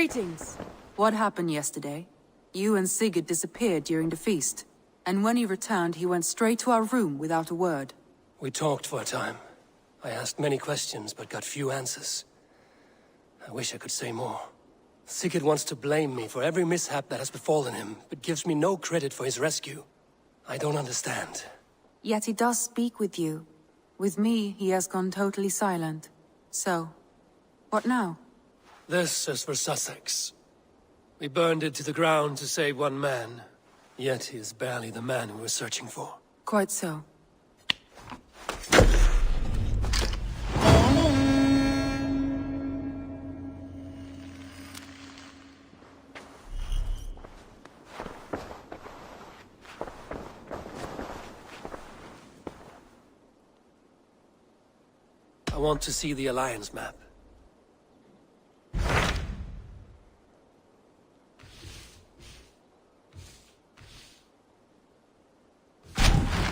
Greetings! What happened yesterday? You and Sigurd disappeared during the feast, and when he returned, he went straight to our room without a word. We talked for a time. I asked many questions, but got few answers. I wish I could say more. Sigurd wants to blame me for every mishap that has befallen him, but gives me no credit for his rescue. I don't understand. Yet he does speak with you. With me, he has gone totally silent. So, what now? This is for Sussex. We burned it to the ground to save one man. Yet he is barely the man we were searching for. Quite so. I want to see the Alliance map.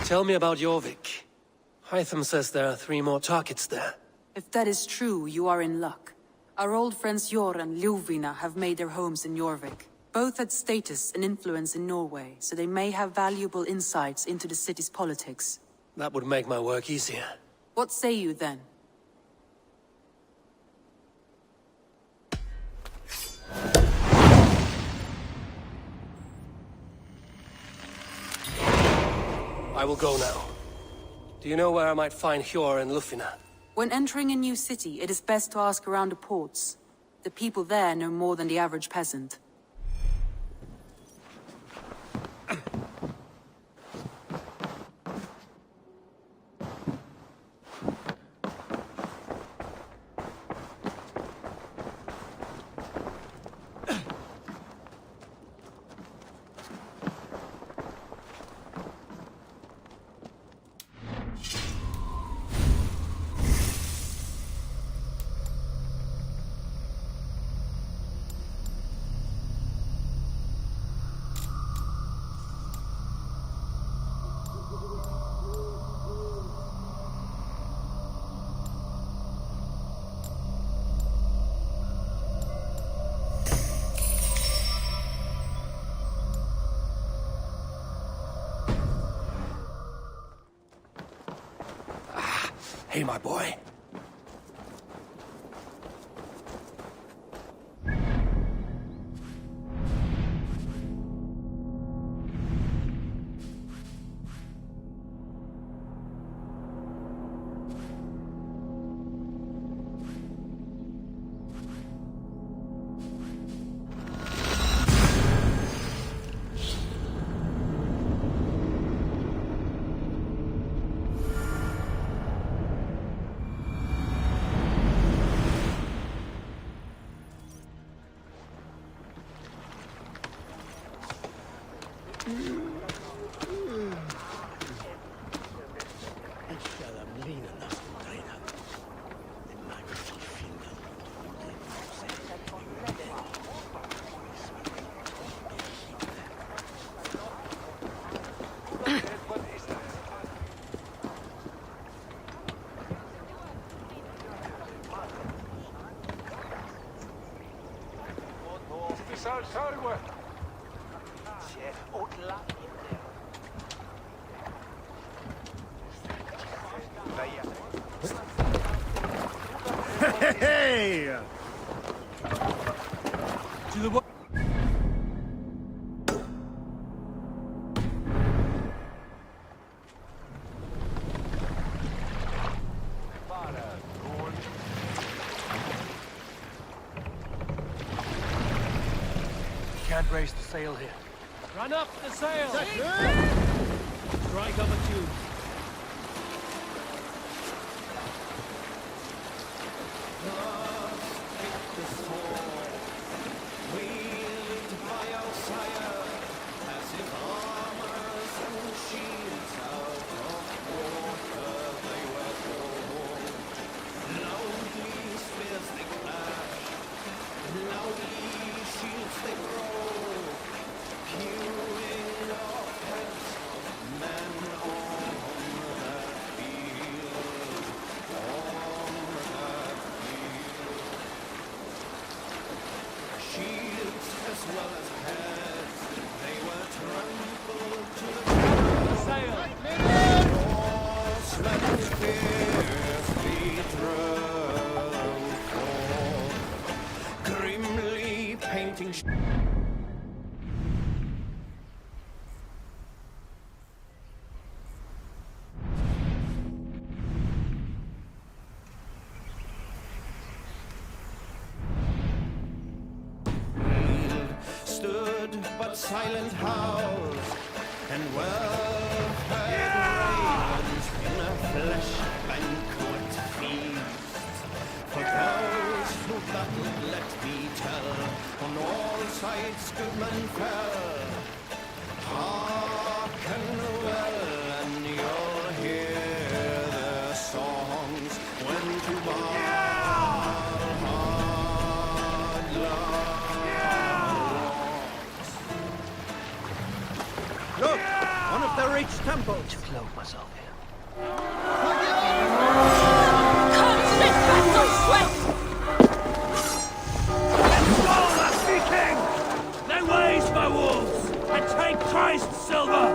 Tell me about Jorvik. Hytham says there are 3 more targets there. If that is true, you are in luck. Our old friends Jor and Ljuvina have made their homes in Jorvik. Both had status and influence in Norway, so they may have valuable insights into the city's politics. That would make my work easier. What say you then? I will go now. Do you know where I might find Hjor and Ljuvina? When entering a new city, it is best to ask around the ports. The people there know more than the average peasant. Hey, my boy. Hey! To the Can't raise the sail here. Run up the sail! Strike up a tune. Hewing of heads of men or heard but silent howls, and well-fed ravens in a flesh banquet feast. For those who battled, let me tell, on all sides good men fell. Hearken well, and you'll hear their songs when to Look! One of the rich temples! To clothe myself here. Come to this battle, sweat! Roll that Viking! Their ways, my wolves! And take Christ's silver!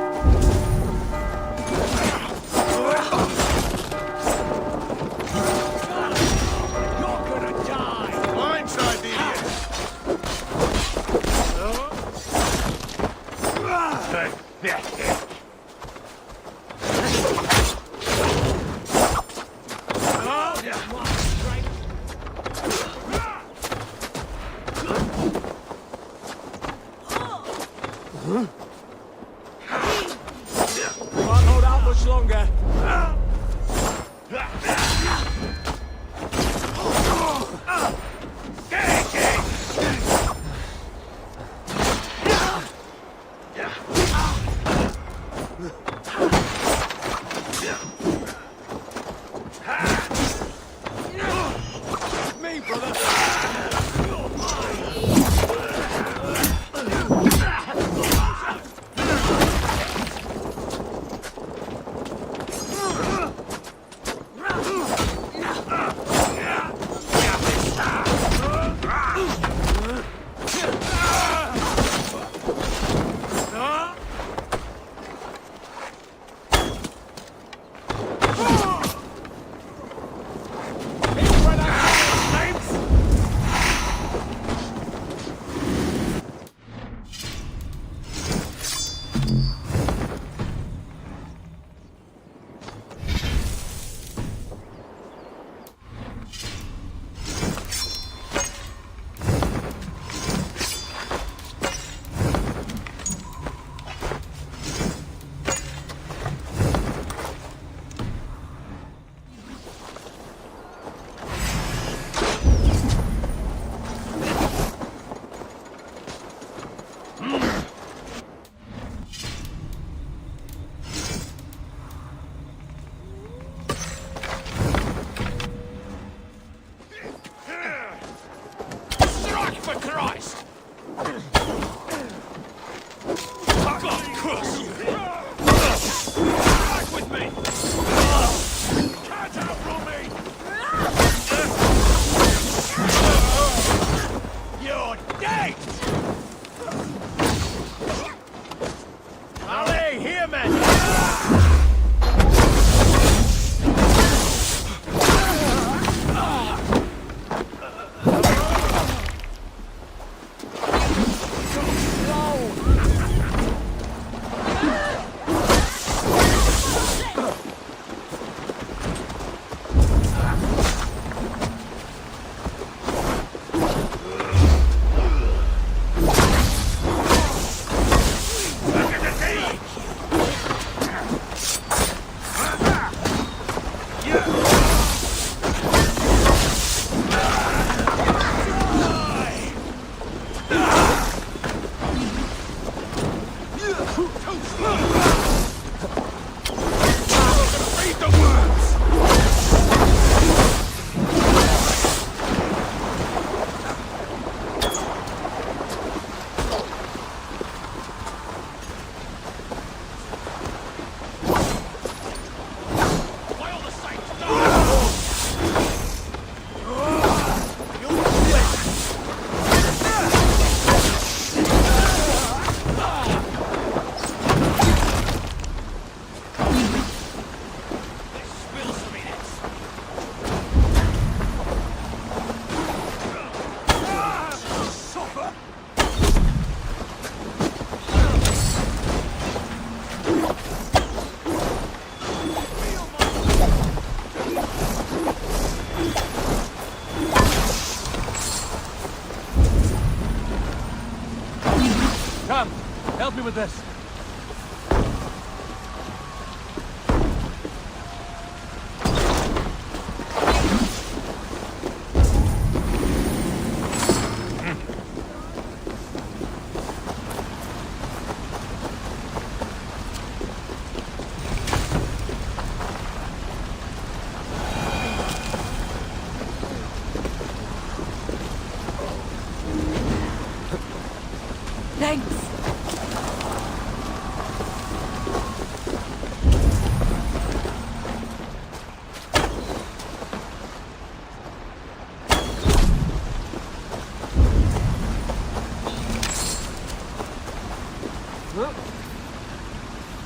You're gonna die! Blindside the idiot! Can't hold out much longer. Me, brother. Come, help me with this. Thanks.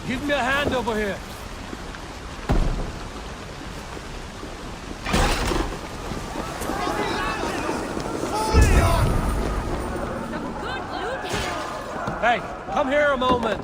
Give me a hand over here. Good loot here. Hey, come here a moment.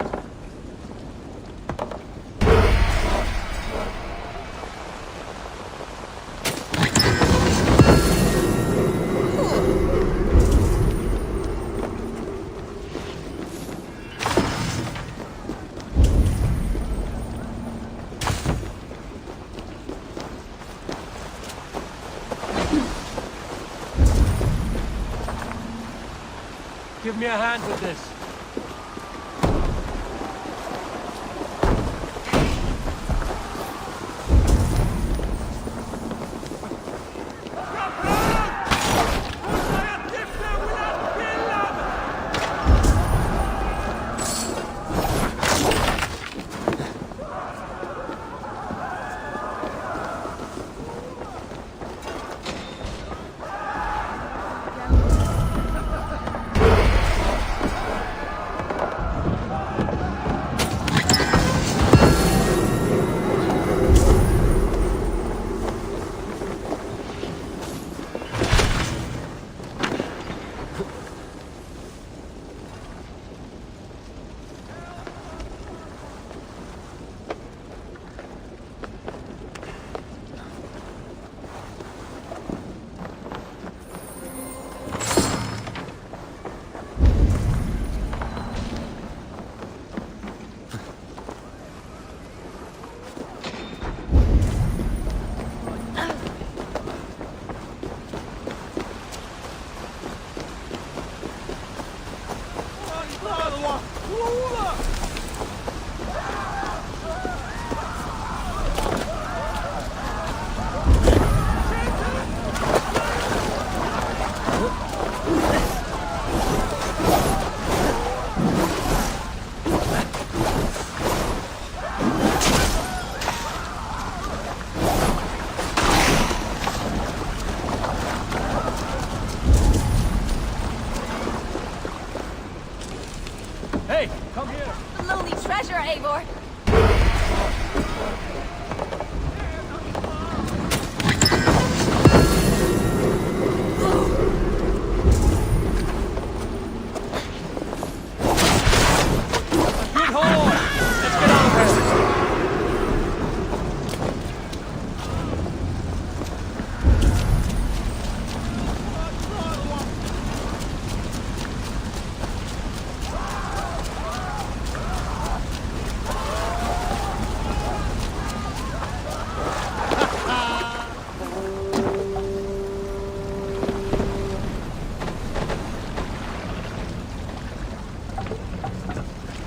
Give me a hand with this. Hey, come here. A lonely treasure, Eivor. Good haul. Let's get on with it.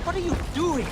What are you doing?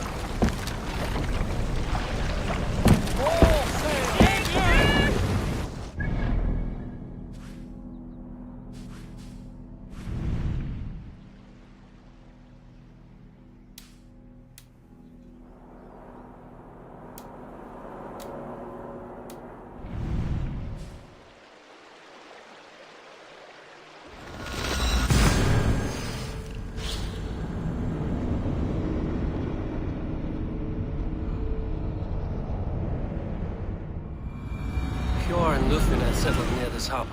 Eivor and Lufina settled near this harbor.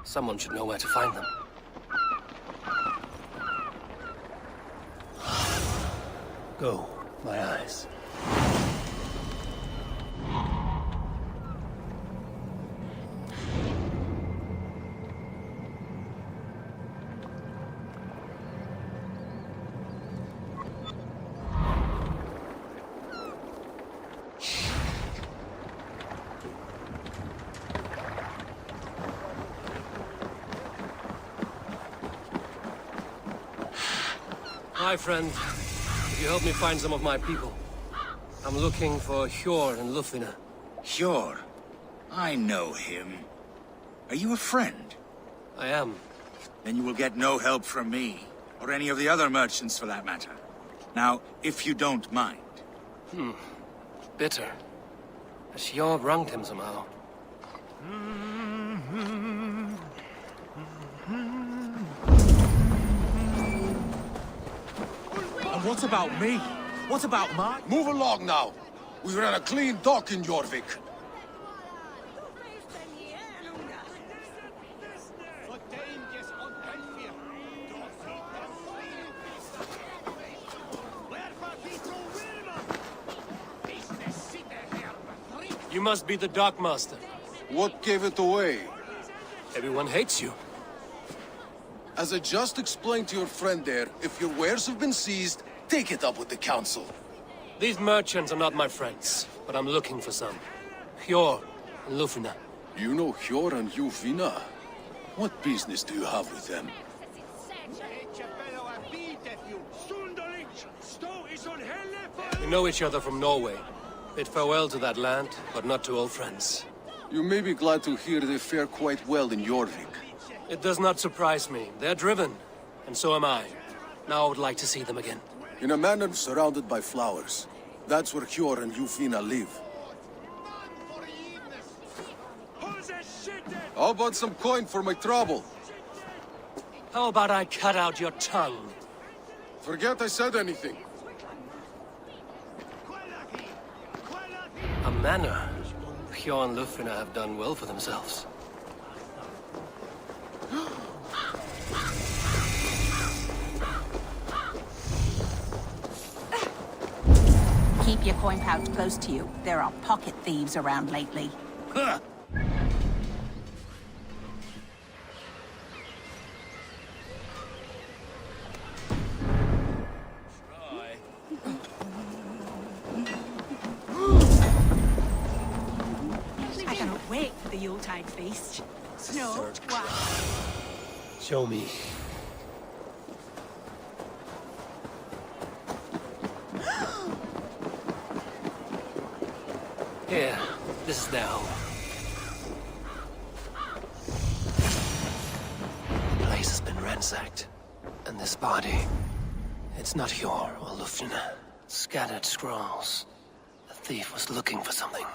Someone should know where to find them. Go, my eyes. Hi, friend. Could you help me find some of my people? I'm looking for Hjor and Lufina. Hjor? I know him. Are you a friend? I am. Then you will get no help from me, or any of the other merchants for that matter. Now, if you don't mind. Bitter. Has Hjor wronged him somehow? And what about me? What about mine? Move along now. We ran a clean dock in Jorvik. You must be the dockmaster. What gave it away? Everyone hates you. As I just explained to your friend there, if your wares have been seized, take it up with the council. These merchants are not my friends, but I'm looking for some. Hjor and Lufina. You know Hjor and Lufina? What business do you have with them? We know each other from Norway. Bid farewell to that land, but not to old friends. You may be glad to hear they fare quite well in Jorvik. It does not surprise me. They're driven, and so am I. Now I would like to see them again. In a manor surrounded by flowers. That's where Hjor and Lufina live. How about some coin for my trouble? How about I cut out your tongue? Forget I said anything. A manor. Hjor and Lufina have done well for themselves. Keep your coin pouch close to you. There are pocket thieves around lately. Huh. I cannot wait for the Yuletide feast. Snow, wow. Show me. Here, this is their home. The place has been ransacked. And this body, it's not Hjor or Lufina. Scattered scrolls. The thief was looking for something.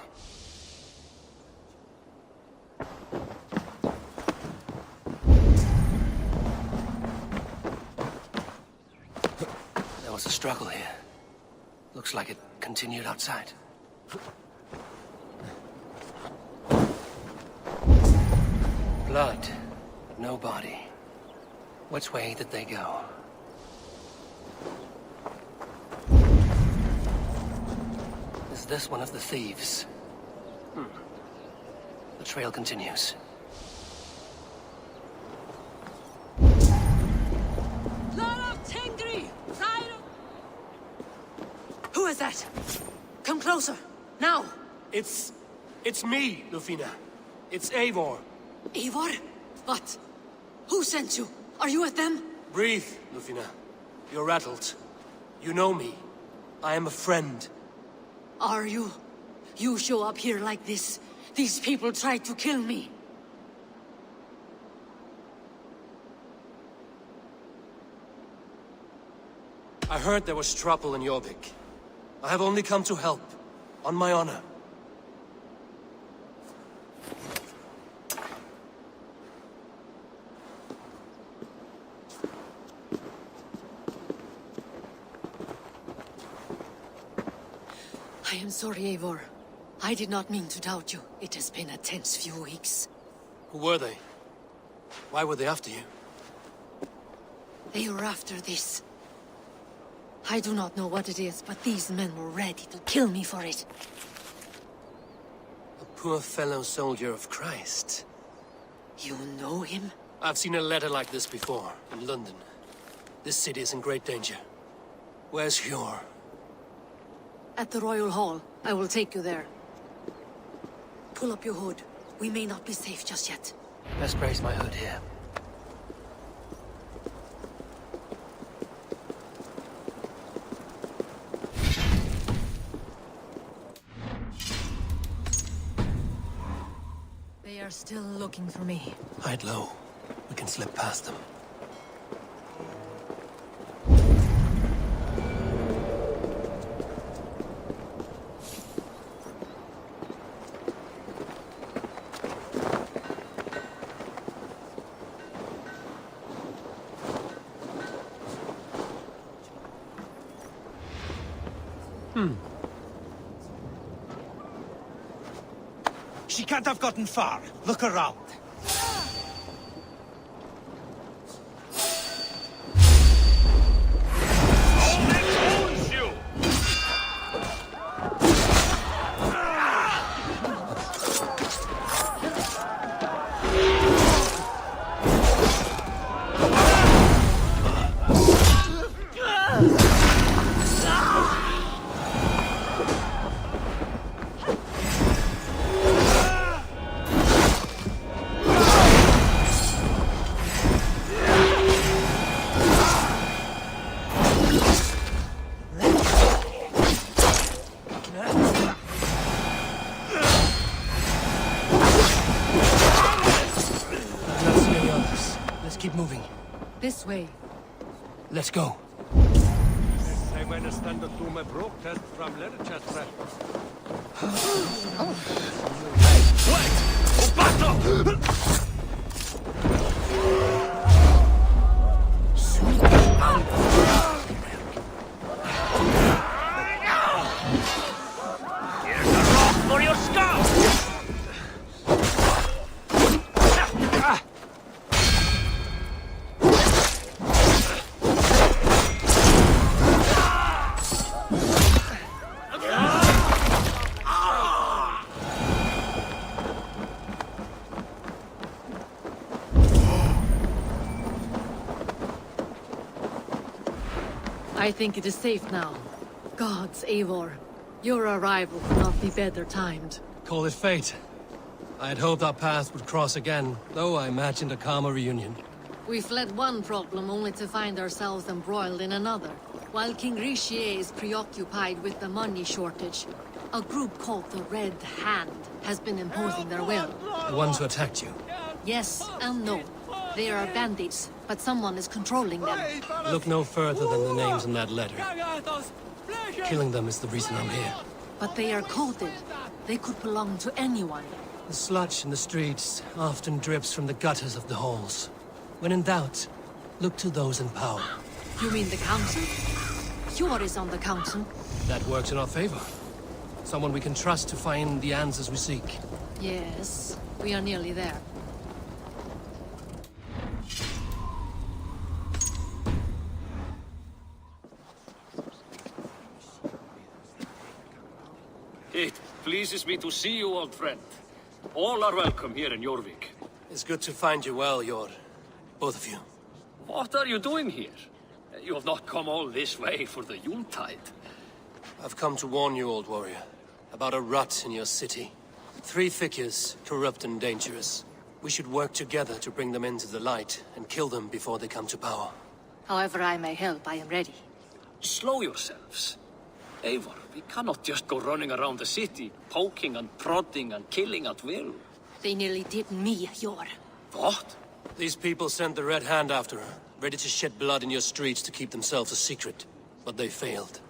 There was a struggle here. Looks like it continued outside. Blood, no body. Which way did they go? Is this one of the thieves? The trail continues. Who is that? Come closer, now! It's me, Lufina. It's Eivor. Eivor? What? Who sent you? Are you with them? Breathe, Lufina. You're rattled. You know me. I am a friend. Are you? You show up here like this. These people tried to kill me. I heard there was trouble in Jorvik. I have only come to help. On my honor. I am sorry, Eivor. I did not mean to doubt you. It has been a tense few weeks. Who were they? Why were they after you? They were after this. I do not know what it is, but these men were ready to kill me for it. A poor fellow soldier of Christ. You know him? I've seen a letter like this before, in London. This city is in great danger. Where's Hjor? At the Royal Hall. I will take you there. Pull up your hood. We may not be safe just yet. Best brace my hood here. They're still looking for me. Hide low. We can slip past them. She can't have gotten far. Look around. This way. Let's go. For your skull! I think it is safe now. Gods, Eivor. Your arrival could not be better timed. Call it fate. I had hoped our paths would cross again, though I imagined a calmer reunion. We fled one problem only to find ourselves embroiled in another. While King Richier is preoccupied with the money shortage, a group called the Red Hand has been imposing their will. The ones who attacked you. Yes and no. They are bandits, but someone is controlling them. Look no further than the names in that letter. Killing them is the reason I'm here. But they are coded. They could belong to anyone. The sludge in the streets often drips from the gutters of the halls. When in doubt, look to those in power. You mean the council? Eivor is on the council. That works in our favor. Someone we can trust to find the answers we seek. Yes, we are nearly there. It pleases me to see you, old friend. All are welcome here in Jorvik. It's good to find you well, Jor. Both of you. What are you doing here? You have not come all this way for the Yuletide. I've come to warn you, old warrior, about a rot in your city. 3 figures, corrupt and dangerous. We should work together to bring them into the light and kill them before they come to power. However I may help, I am ready. Slow yourselves. Eivor, we cannot just go running around the city, poking and prodding and killing at will. They nearly did me, Jor. What? These people sent the Red Hand after her, ready to shed blood in your streets to keep themselves a secret. But they failed.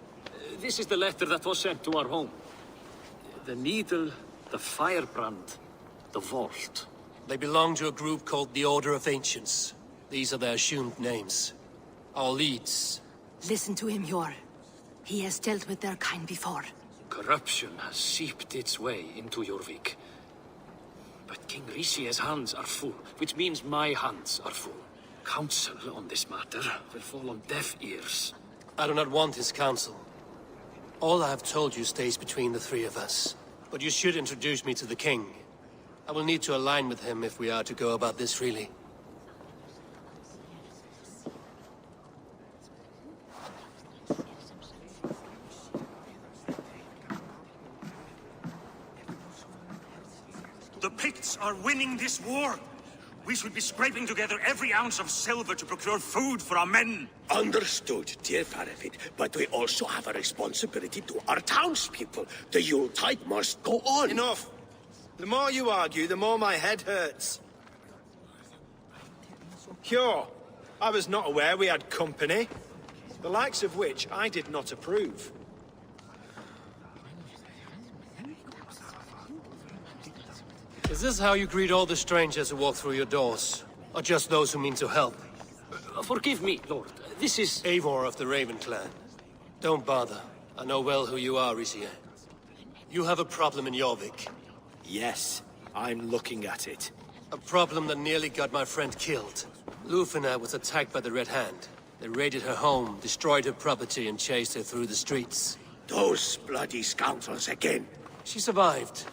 This is the letter that was sent to our home. The needle, the firebrand, the vault. They belong to a group called the Order of Ancients. These are their assumed names. Our leads. Listen to him, Jor. He has dealt with their kind before. Corruption has seeped its way into Jorvik. But King Richier's hands are full, which means my hands are full. Counsel on this matter will fall on deaf ears. I do not want his counsel. All I have told you stays between the 3 of us. But you should introduce me to the king. I will need to align with him if we are to go about this freely. The Picts are winning this war. We should be scraping together every ounce of silver to procure food for our men. Understood, dear Farafit, but we also have a responsibility to our townspeople. The Yuletide must go on. Enough! The more you argue, the more my head hurts. Cure. I was not aware we had company, the likes of which I did not approve. Is this how you greet all the strangers who walk through your doors? Or just those who mean to help? Forgive me, Lord. This is... Eivor of the Raven clan. Don't bother. I know well who you are, Risie. You have a problem in Jorvik. Yes, I'm looking at it. A problem that nearly got my friend killed. Lufina was attacked by the Red Hand. They raided her home, destroyed her property, and chased her through the streets. Those bloody scoundrels again. She survived,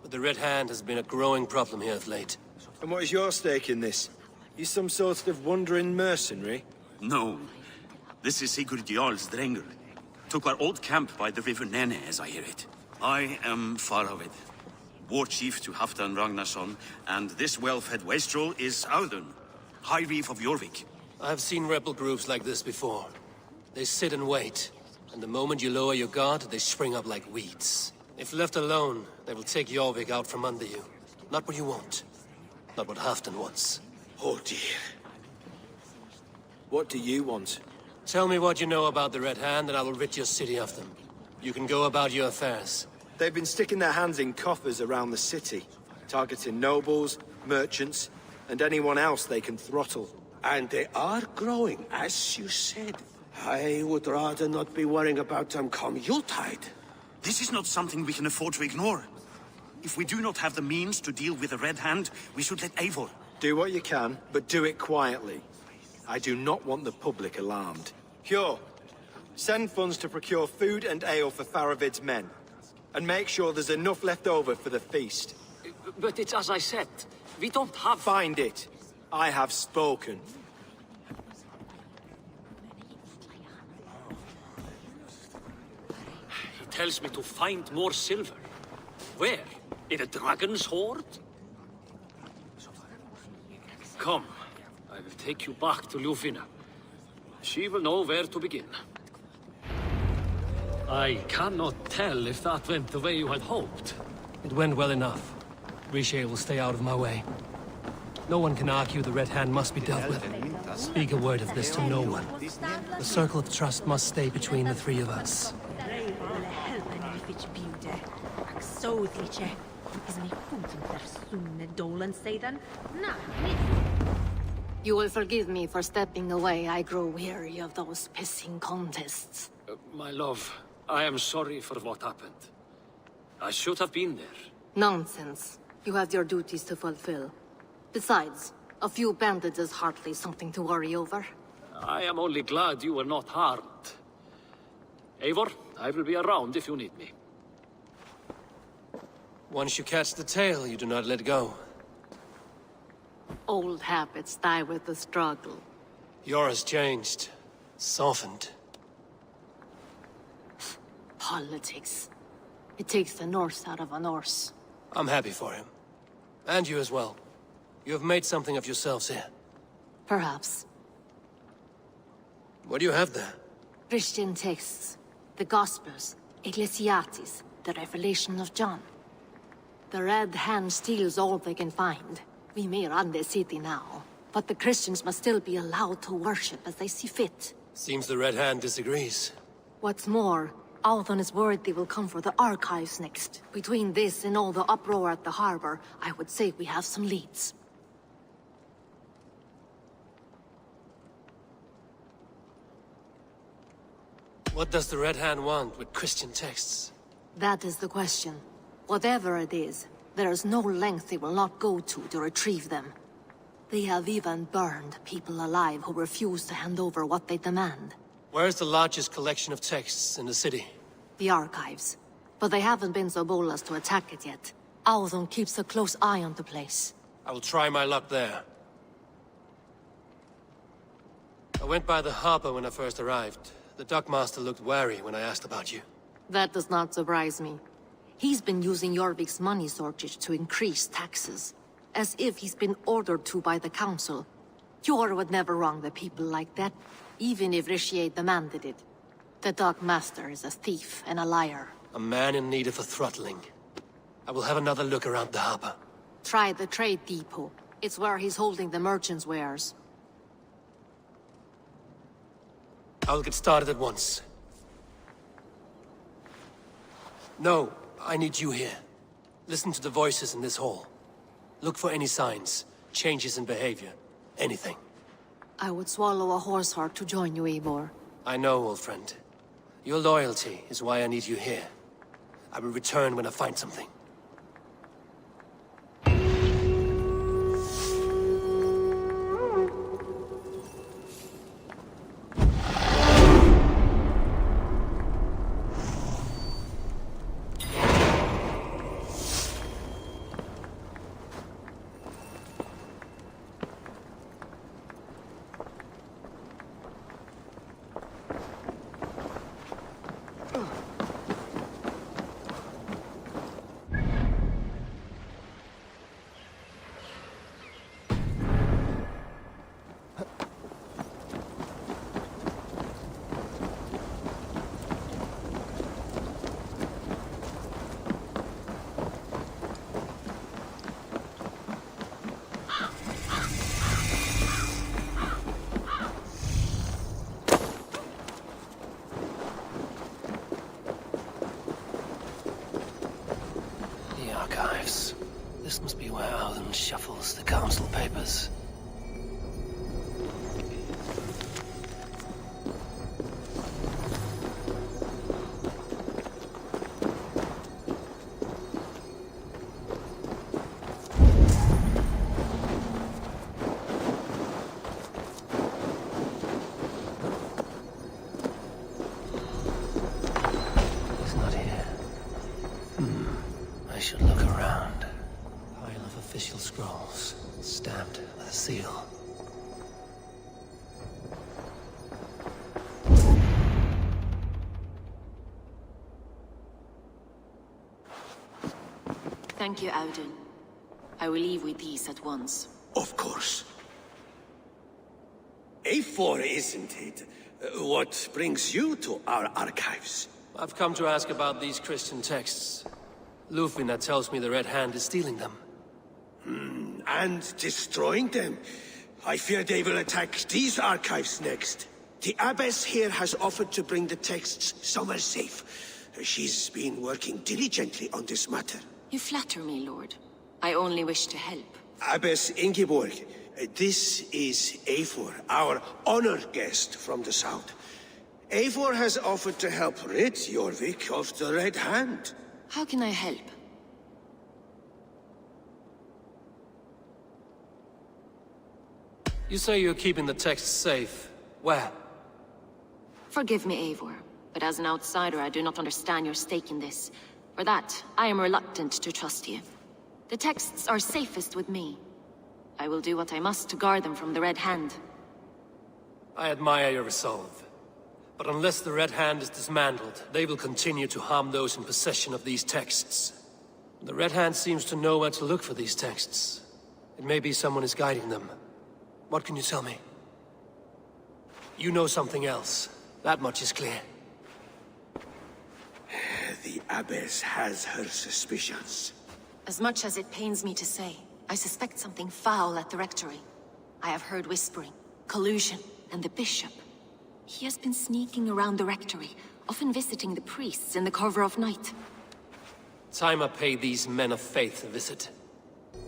but the Red Hand has been a growing problem here of late. And what is your stake in this? You some sort of wandering mercenary? No. This is Sigurd Jarl's Drengr. Took our old camp by the river Nene, as I hear it. I am Faravid, war chief to Halfdan Ragnarsson, and this well-fed wastrel is Audun, High Reef of Jorvik. I've seen rebel groups like this before. They sit and wait, and the moment you lower your guard, they spring up like weeds. If left alone, they will take Jorvik out from under you. Not what you want. Not what Halfdan wants. Oh dear. What do you want? Tell me what you know about the Red Hand, and I will rid your city of them. You can go about your affairs. They've been sticking their hands in coffers around the city, targeting nobles, merchants, and anyone else they can throttle. And they are growing, as you said. I would rather not be worrying about them come Yuletide. This is not something we can afford to ignore. If we do not have the means to deal with the Red Hand, we should let Eivor. Do what you can, but do it quietly. I do not want the public alarmed. Cure. Send funds to procure food and ale for Faravid's men. And make sure there's enough left over for the feast. But it's as I said. We don't have... Find it. I have spoken. He tells me to find more silver. Where? In a dragon's hoard? Come. I will take you back to Lufina. She will know where to begin. I cannot tell if that went the way you had hoped. It went well enough. Risie will stay out of my way. No one can argue the Red Hand must be dealt with. Speak a word of this to no one. The circle of trust must stay between the three of us. You will forgive me for stepping away. I grow weary of those pissing contests. My love, I am sorry for what happened. I should have been there. Nonsense. You have your duties to fulfill. Besides, a few bandits is hardly something to worry over. I am only glad you were not harmed. Eivor, I will be around if you need me. Once you catch the tail, you do not let go. Old habits die with the struggle. Yours changed. Softened. Politics. It takes the Norse out of a Norse. I'm happy for him. And you as well. You have made something of yourselves here. Perhaps. What do you have there? Christian texts. The Gospels. Ecclesiastes. The Revelation of John. The Red Hand steals all they can find. We may run the city now, but the Christians must still be allowed to worship as they see fit. Seems the Red Hand disagrees. What's more, Audun is worried they will come for the archives next. Between this and all the uproar at the harbor, I would say we have some leads. What does the Red Hand want with Christian texts? That is the question. Whatever it is, there is no length they will not go to retrieve them. They have even burned people alive who refuse to hand over what they demand. Where is the largest collection of texts in the city? The archives. But they haven't been so bold as to attack it yet. Audun keeps a close eye on the place. I will try my luck there. I went by the harbor when I first arrived. The dockmaster looked wary when I asked about you. That does not surprise me. He's been using Jorvik's money shortage to increase taxes. As if he's been ordered to by the council. Jor would never wrong the people like that, even if Risie demanded it. The dockmaster is a thief and a liar. A man in need of a throttling. I will have another look around the harbor. Try the trade depot. It's where he's holding the merchants' wares. I'll get started at once. No, I need you here. Listen to the voices in this hall. Look for any signs, changes in behavior, anything. I would swallow a horse heart to join you, Eivor. I know, old friend. Your loyalty is why I need you here. I will return when I find something. This must be where Alan shuffles the council papers. He's not here. I should look around. Pile of official scrolls, stamped with a seal. Thank you, Audun. I will leave with these at once. Of course. Eivor, isn't it? What brings you to our archives? I've come to ask about these Christian texts. Lufina tells me the Red Hand is stealing them. And destroying them. I fear they will attack these archives next. The Abbess here has offered to bring the texts somewhere safe. She's been working diligently on this matter. You flatter me, Lord. I only wish to help. Abbess Ingeborg, this is Eivor, our honored guest from the south. Eivor has offered to help rid Jorvik of the Red Hand. How can I help? You say you're keeping the texts safe. Where? Forgive me, Eivor, but as an outsider I do not understand your stake in this. For that, I am reluctant to trust you. The texts are safest with me. I will do what I must to guard them from the Red Hand. I admire your resolve. But unless the Red Hand is dismantled, they will continue to harm those in possession of these texts. The Red Hand seems to know where to look for these texts. It may be someone is guiding them. What can you tell me? You know something else. That much is clear. The Abbess has her suspicions. As much as it pains me to say, I suspect something foul at the Rectory. I have heard whispering, collusion, and the Bishop. He has been sneaking around the Rectory, often visiting the priests in the cover of night. Time I pay these men of faith a visit.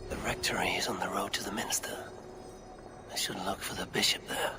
The Rectory is on the road to the Minster. I should look for the Bishop there.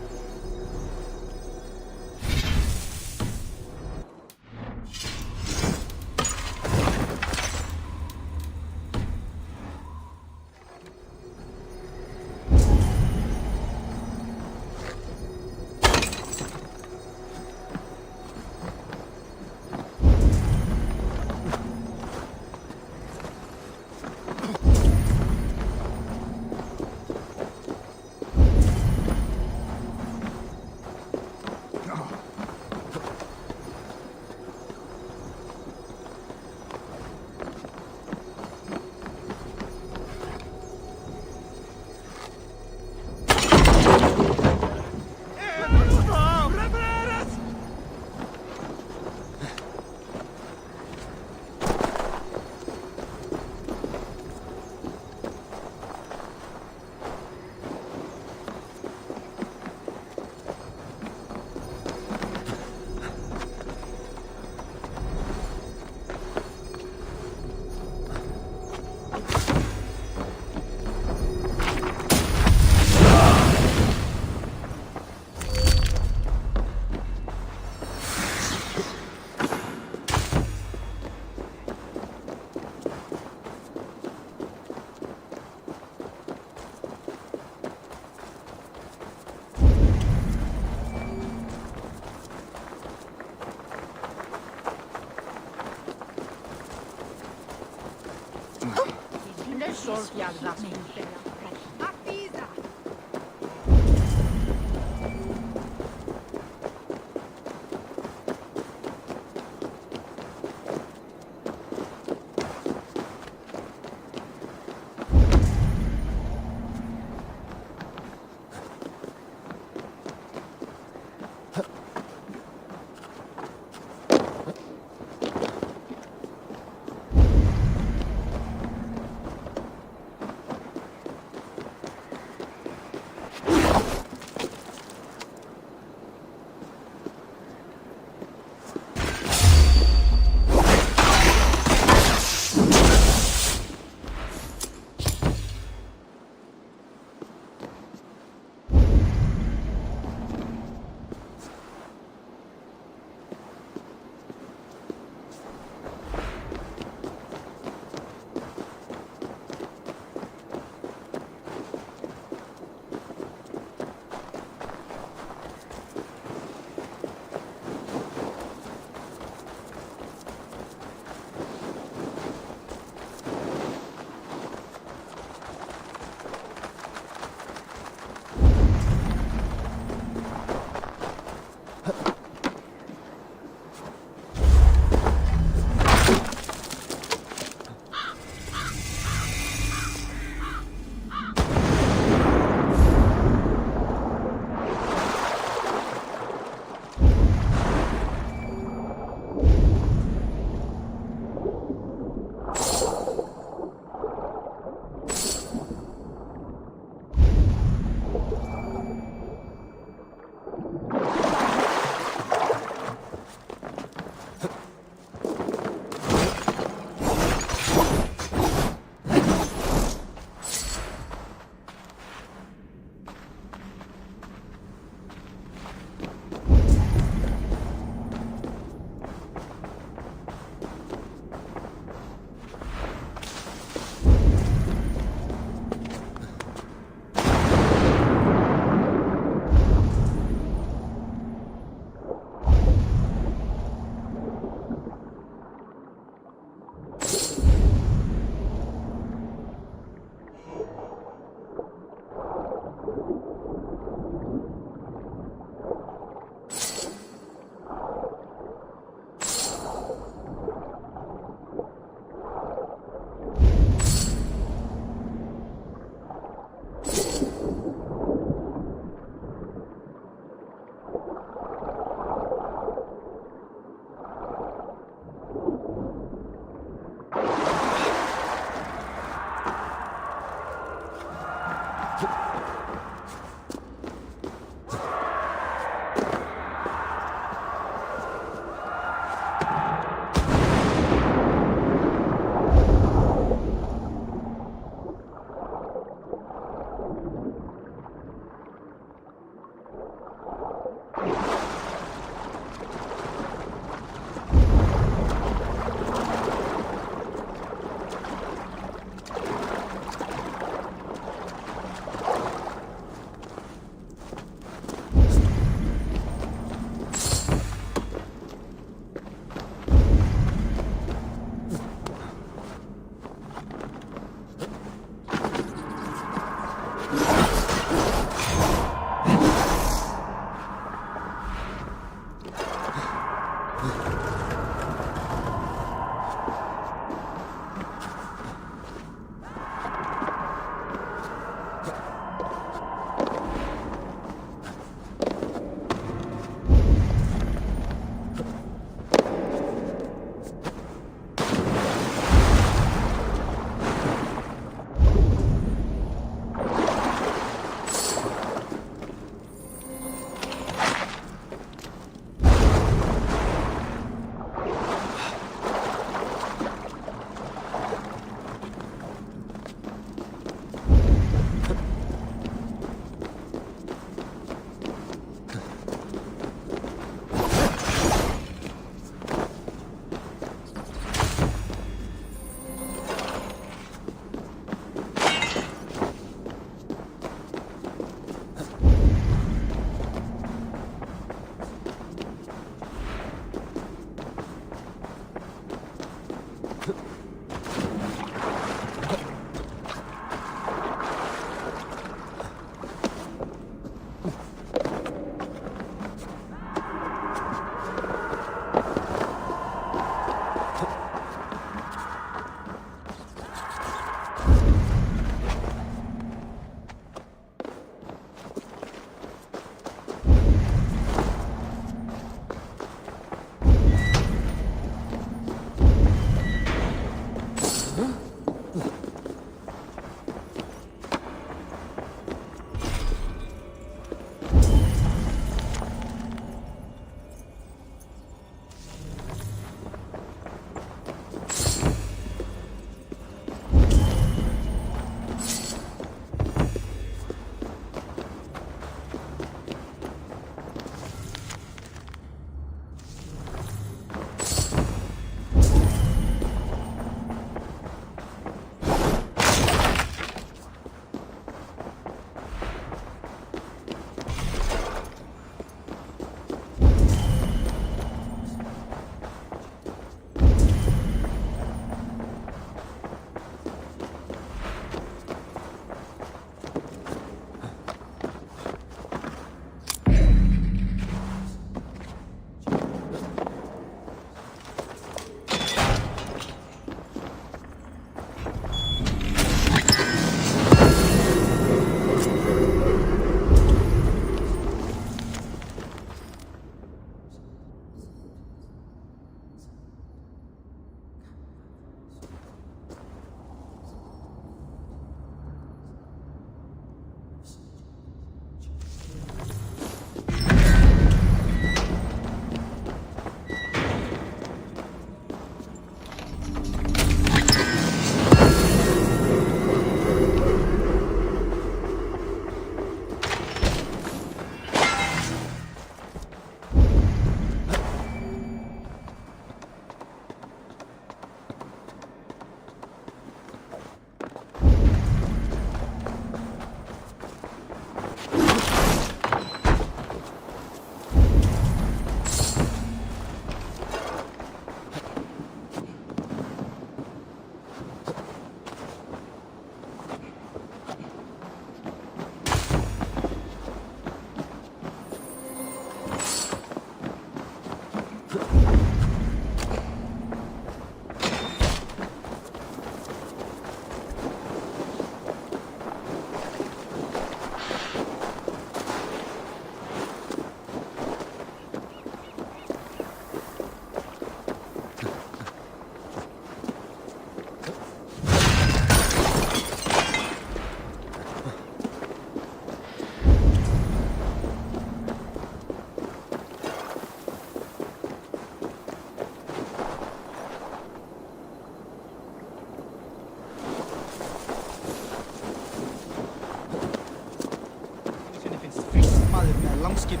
It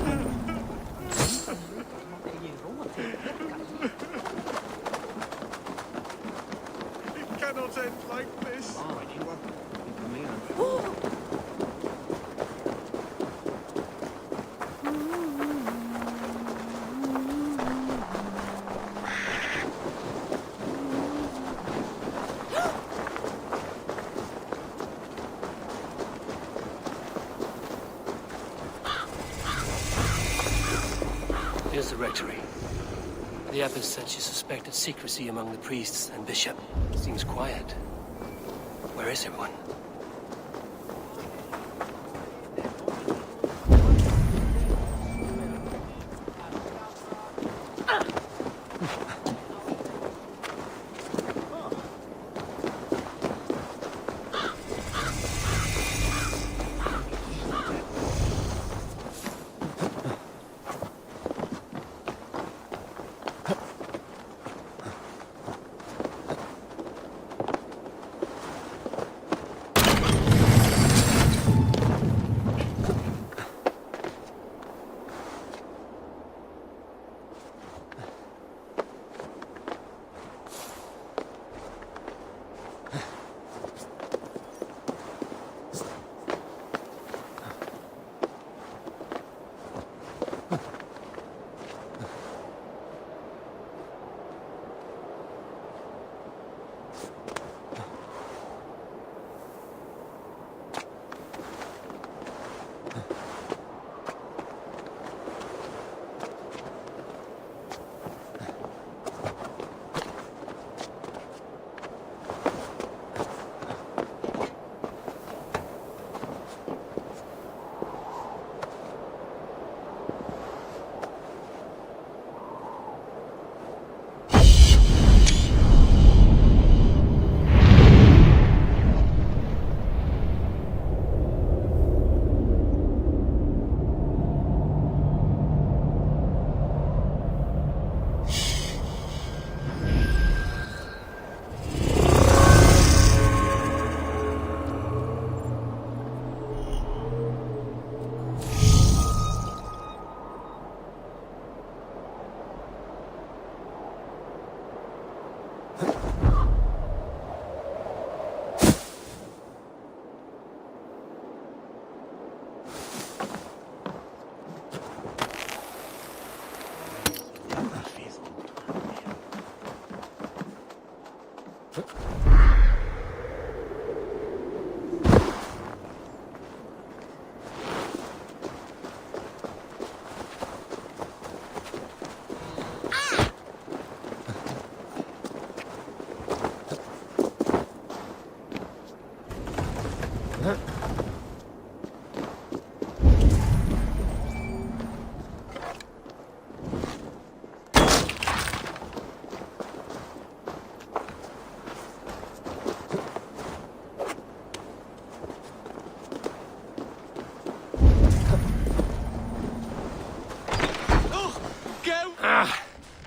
cannot end like this. Here's the rectory. The abbess said she suspected secrecy among the priests and bishop. Seems quiet. Where is everyone?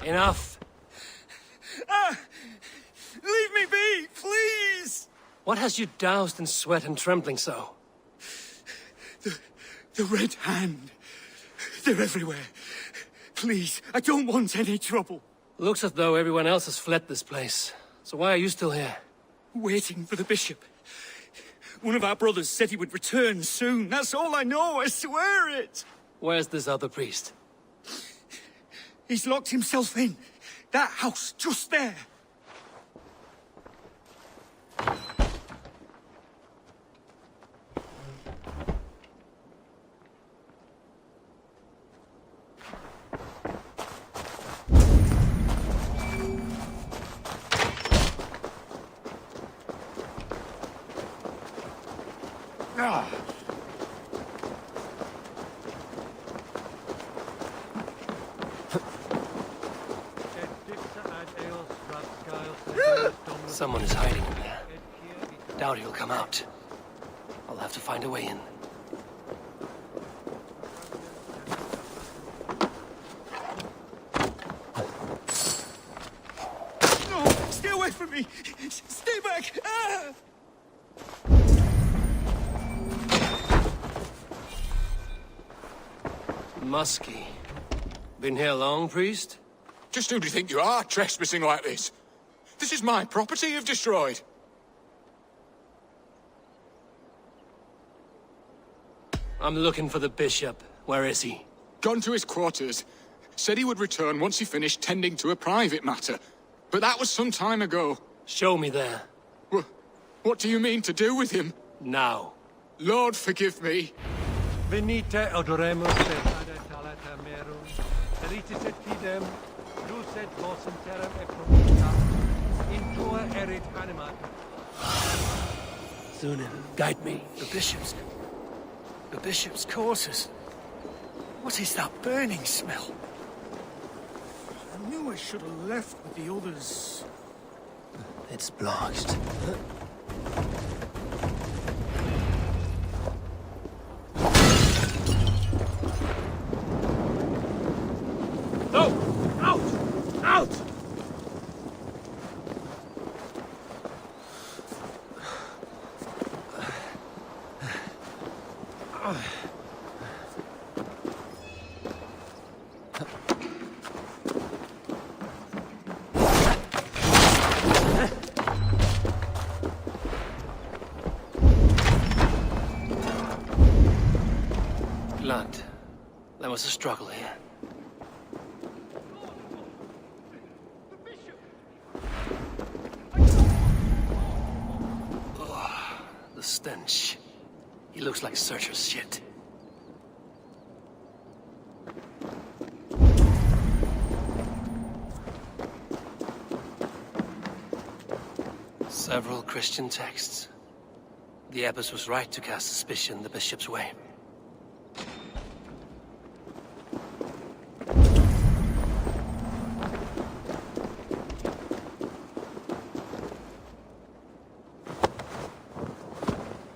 Enough. Leave me be, please! What has you doused in sweat and trembling so? The Red Hand. They're everywhere. Please, I don't want any trouble. Looks as though everyone else has fled this place. So why are you still here? Waiting for the bishop. One of our brothers said he would return soon. That's all I know, I swear it! Where's this other priest? He's locked himself in. That house, just there. Someone is hiding in there. Doubt he'll come out. I'll have to find a way in. No! Stay away from me! Stay back! Ah! Musky. Been here long, priest? Just who do you think you are, trespassing like this? This is my property you've destroyed. I'm looking for the bishop. Where is he? Gone to his quarters. Said he would return once he finished tending to a private matter. But that was some time ago. Show me there. What do you mean to do with him? Now. Lord, forgive me. Venite odoremus et adetalata merum, eritis et fidem, lus et vosum terram et promita, in tua erit animat. Sunan, guide me. The bishop's quarters. What is that burning smell? I knew I should have left with the others. It's blocked. No! Out! Out! Blood. There was a struggle here. Oh, the stench. He looks like Searcher's shit. Several Christian texts. The abbess was right to cast suspicion the bishop's way.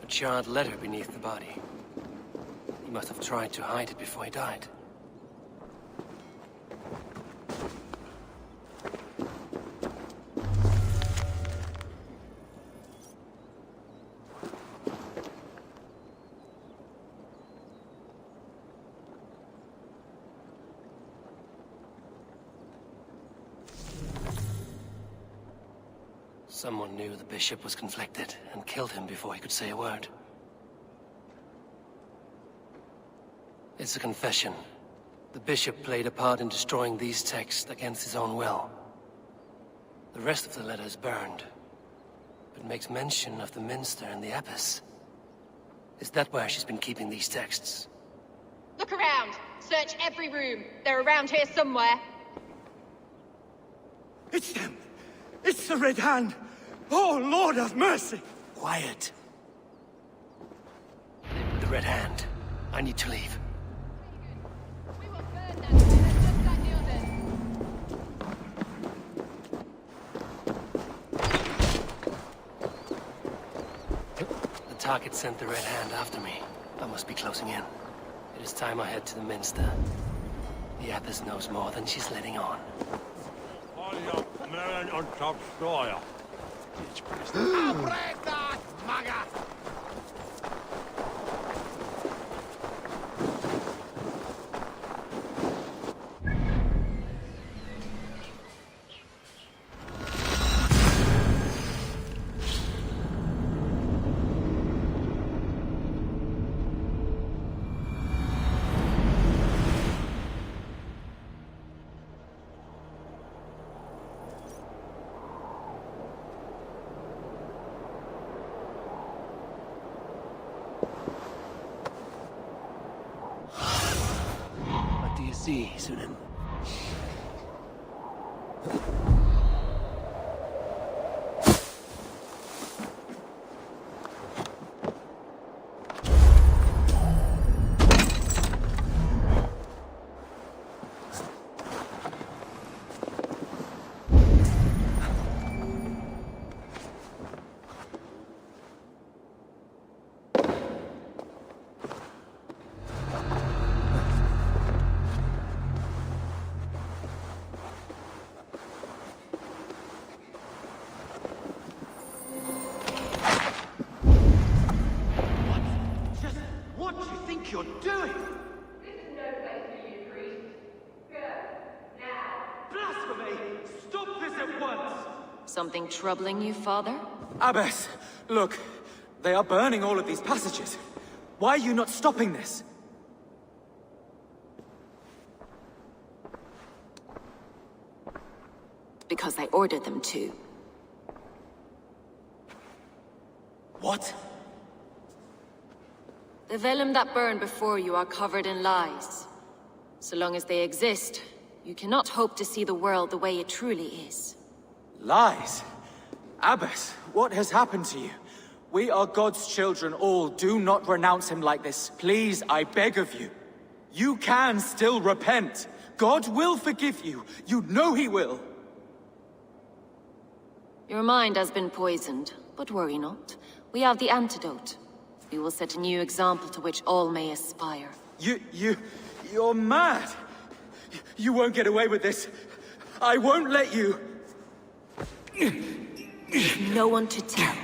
A charred letter beneath the body. He must have tried to hide it before he died. Someone knew the bishop was conflicted and killed him before he could say a word. It's a confession. The bishop played a part in destroying these texts against his own will. The rest of the letter is burned, but makes mention of the minster and the abbess. Is that where she's been keeping these texts? Look around! Search every room! They're around here somewhere! It's them! It's the Red Hand! Oh, Lord have mercy! Quiet. The Red Hand. I need to leave. The target sent the Red Hand after me. I must be closing in. It is time I head to the Minster. The abbess knows more than she's letting on. What do you see, Sunan? Something troubling you, Father? Abbess, look. They are burning all of these passages. Why are you not stopping this? Because I ordered them to. What? The vellum that burn before you are covered in lies. So long as they exist, you cannot hope to see the world the way it truly is. Lies? Abbess, what has happened to you? We are God's children all. Do not renounce him like this. Please, I beg of you. You can still repent. God will forgive you. You know he will. Your mind has been poisoned, but worry not. We have the antidote. We will set a new example to which all may aspire. You're mad! You won't get away with this. I won't let you! No one to tell.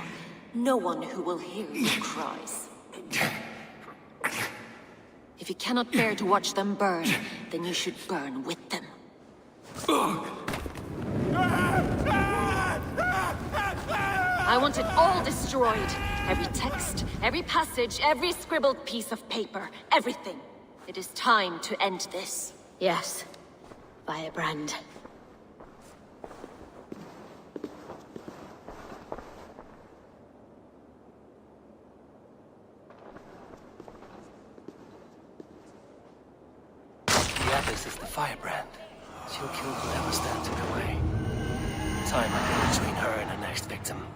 No one who will hear your cries. If you cannot bear to watch them burn, then you should burn with them. I want it all destroyed. Every text, every passage, every scribbled piece of paper. Everything. It is time to end this. Yes. Firebrand. The Abbess is the firebrand. She'll kill whoever stands in her way. Time will get between her and her next victim.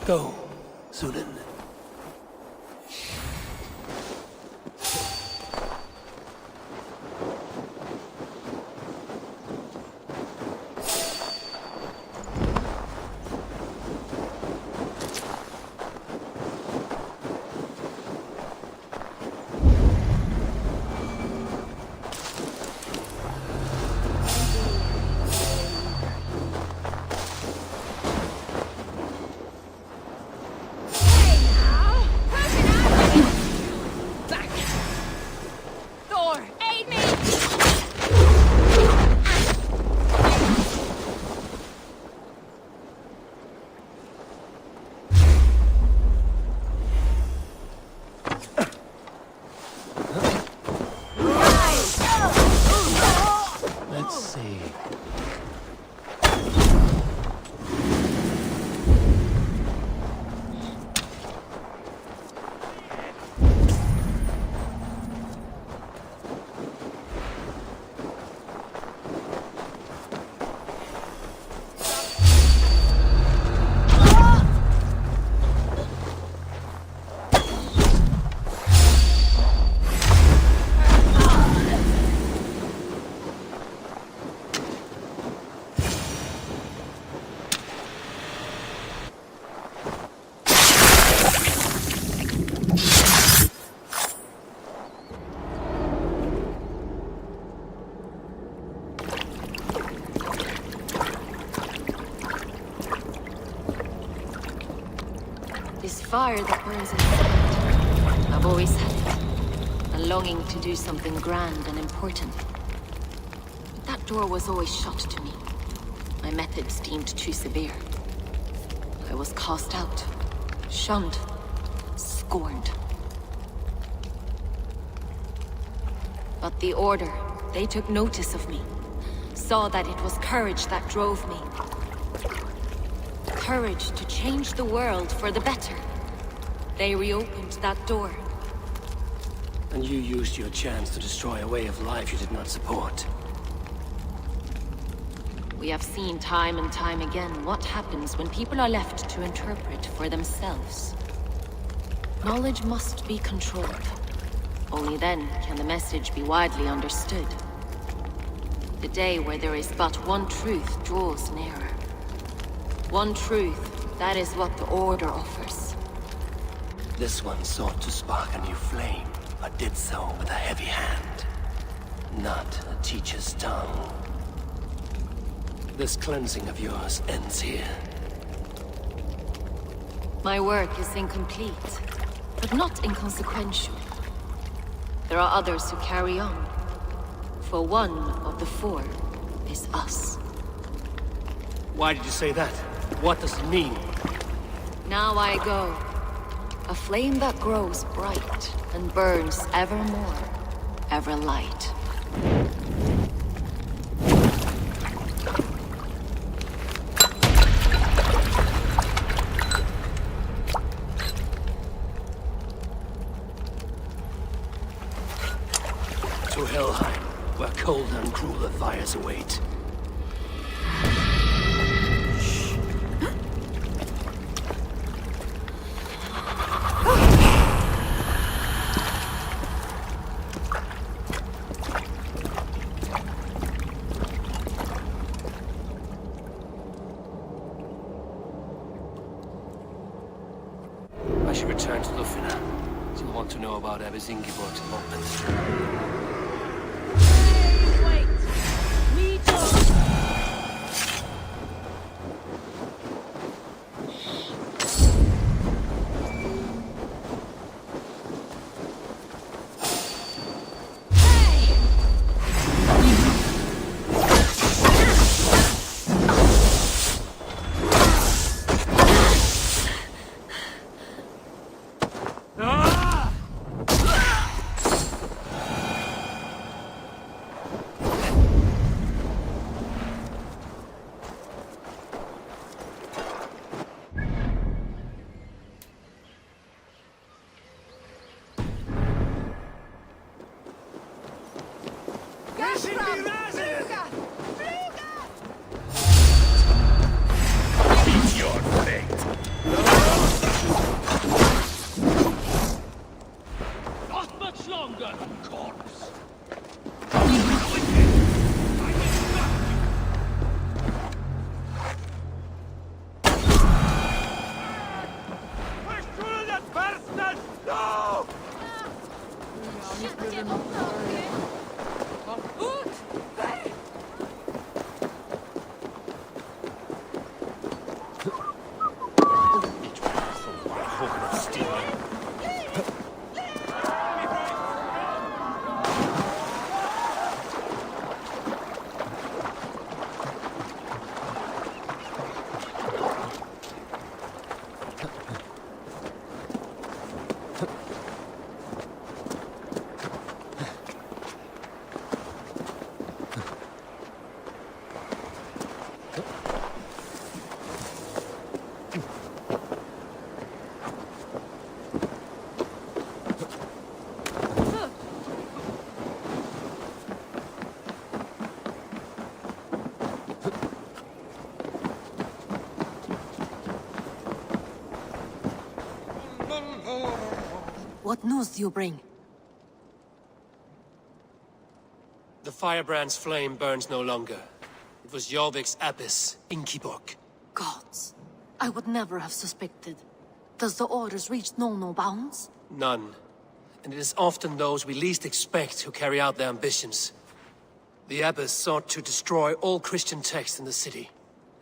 Go, Sudan. This fire that burns inside. I've always had it. A longing to do something grand and important. But that door was always shut to me. My methods deemed too severe. I was cast out, shunned, scorned. But the Order, they took notice of me. Saw that it was courage that drove me. Courage to change the world for the better. They reopened that door. And you used your chance to destroy a way of life you did not support. We have seen time and time again what happens when people are left to interpret for themselves. Knowledge must be controlled. Only then can the message be widely understood. The day where there is but one truth draws nearer. One truth, that is what the Order offers. This one sought to spark a new flame, but did so with a heavy hand. Not a teacher's tongue. This cleansing of yours ends here. My work is incomplete, but not inconsequential. There are others who carry on. For one of the four is us. Why did you say that? What does it mean? Now I go. A flame that grows bright and burns ever more, ever light. To Helheim, where colder and crueler fires await. I should return to Lufina. She'll want to know about Abbess Ingeborg's elopement. What news do you bring? The firebrand's flame burns no longer. It was Jorvik's abbess, Ingeborg. Gods, I would never have suspected. Does the orders reach no bounds? None. And it is often those we least expect who carry out their ambitions. The abbess sought to destroy all Christian texts in the city,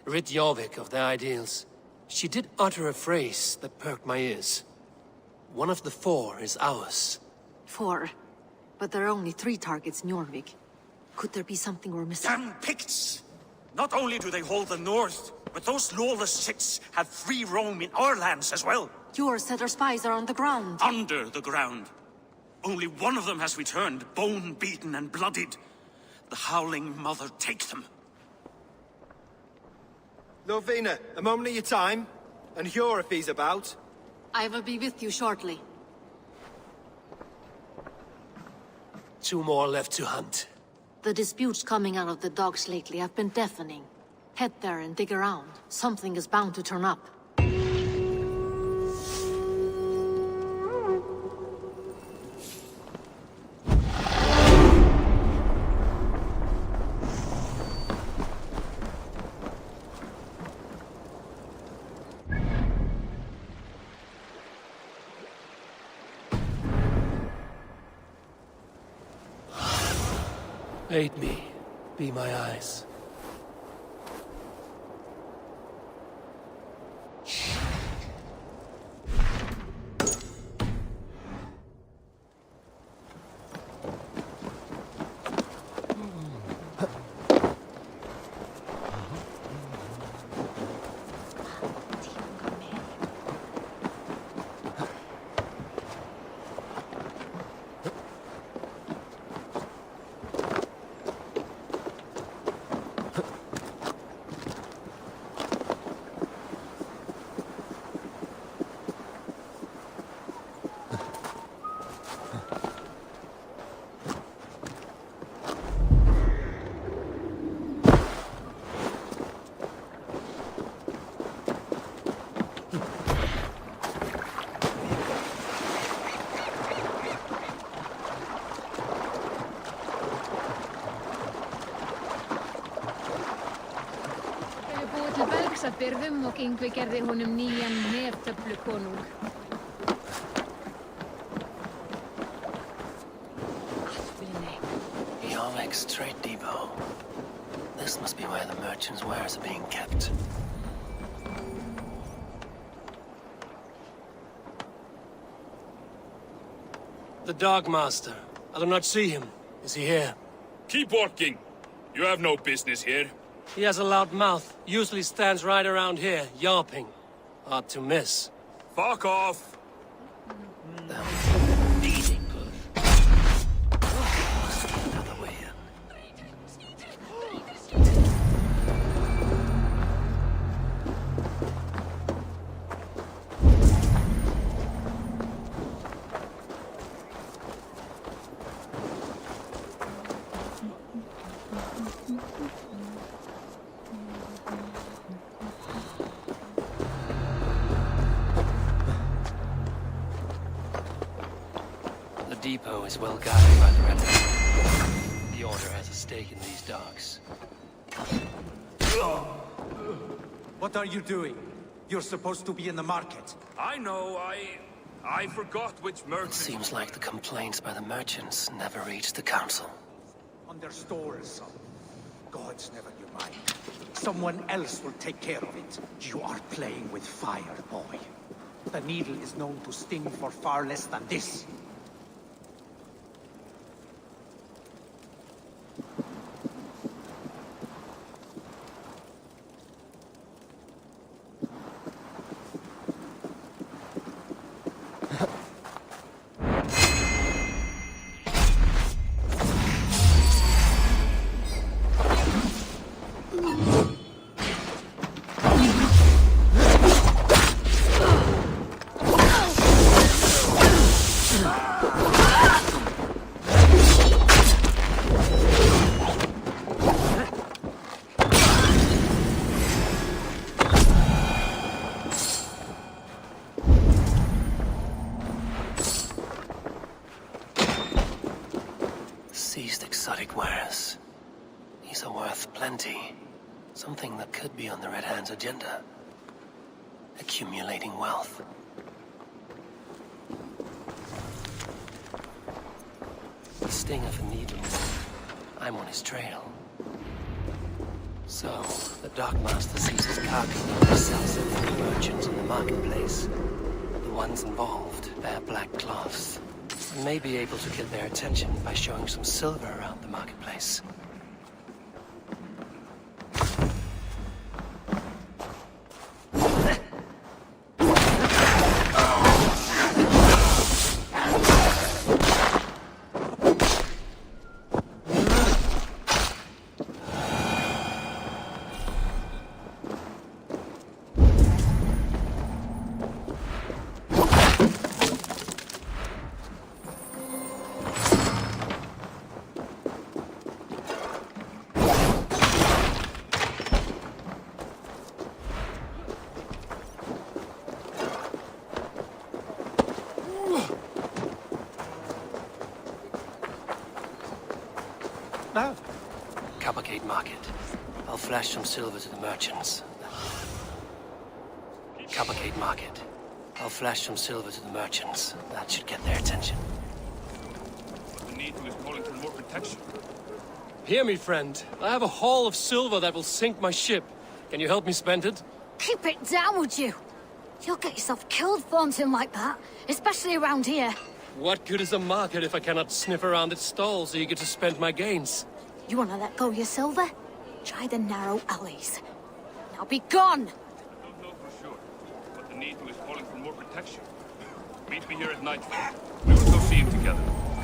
rid Jorvik of their ideals. She did utter a phrase that perked my ears. One of the four is ours. 4. But there are only 3 targets in Jorvik. Could there be something we're missing? Damn Picts! Not only do they hold the north, but those lawless chits have free roam in our lands as well. Yours said our spies are on the ground. Under the ground. Only one of them has returned, bone-beaten and bloodied. The Howling Mother take them. Lovina, a moment of your time. And Hjor if he's about. I will be with you shortly. 2 more left to hunt. The disputes coming out of the docks lately have been deafening. Head there and dig around. Something is bound to turn up. Aid me. Be my eyes. Byrðum og Yngvi gerði honum nýjan neftöflukonung. Jorvik's trade depot. This must be where the merchants' wares are being kept. The Dogmaster. I do not see him. Is he here? Keep working. You have no business here. He has a loud mouth. Usually stands right around here, yawping. Hard to miss. Fuck off! Another way in. The depot is well guarded by the Red Hand. The Order has a stake in these docks. What are you doing? You're supposed to be in the market. I know, I forgot which merchant... It seems like the complaints by the merchants never reached the council. On their stores. Gods, never you mind. Someone else will take care of it. You are playing with fire, boy. The needle is known to sting for far less than this. Seized exotic wares. These are worth plenty. Something that could be on the Red Hand's agenda. Accumulating wealth. The sting of a needle. I'm on his trail. So, the Dockmaster sees his cargo and sells it to the merchants in the marketplace. The ones involved wear black cloths. I may be able to get their attention by showing some silver around the marketplace. Coppergate Market. I'll flash some silver to the merchants. Coppergate Market. I'll flash some silver to the merchants. That should get their attention. But the needle is calling for more protection. Hear me, friend. I have a haul of silver that will sink my ship. Can you help me spend it? Keep it down, would you? You'll get yourself killed flaunting like that, especially around here. What good is a market if I cannot sniff around its stalls eager to spend my gains? You want to let go of your silver? Try the narrow alleys. Now be gone! I don't know for sure, but the Needle is calling for more protection. Meet me here at nightfall. We will go see him together.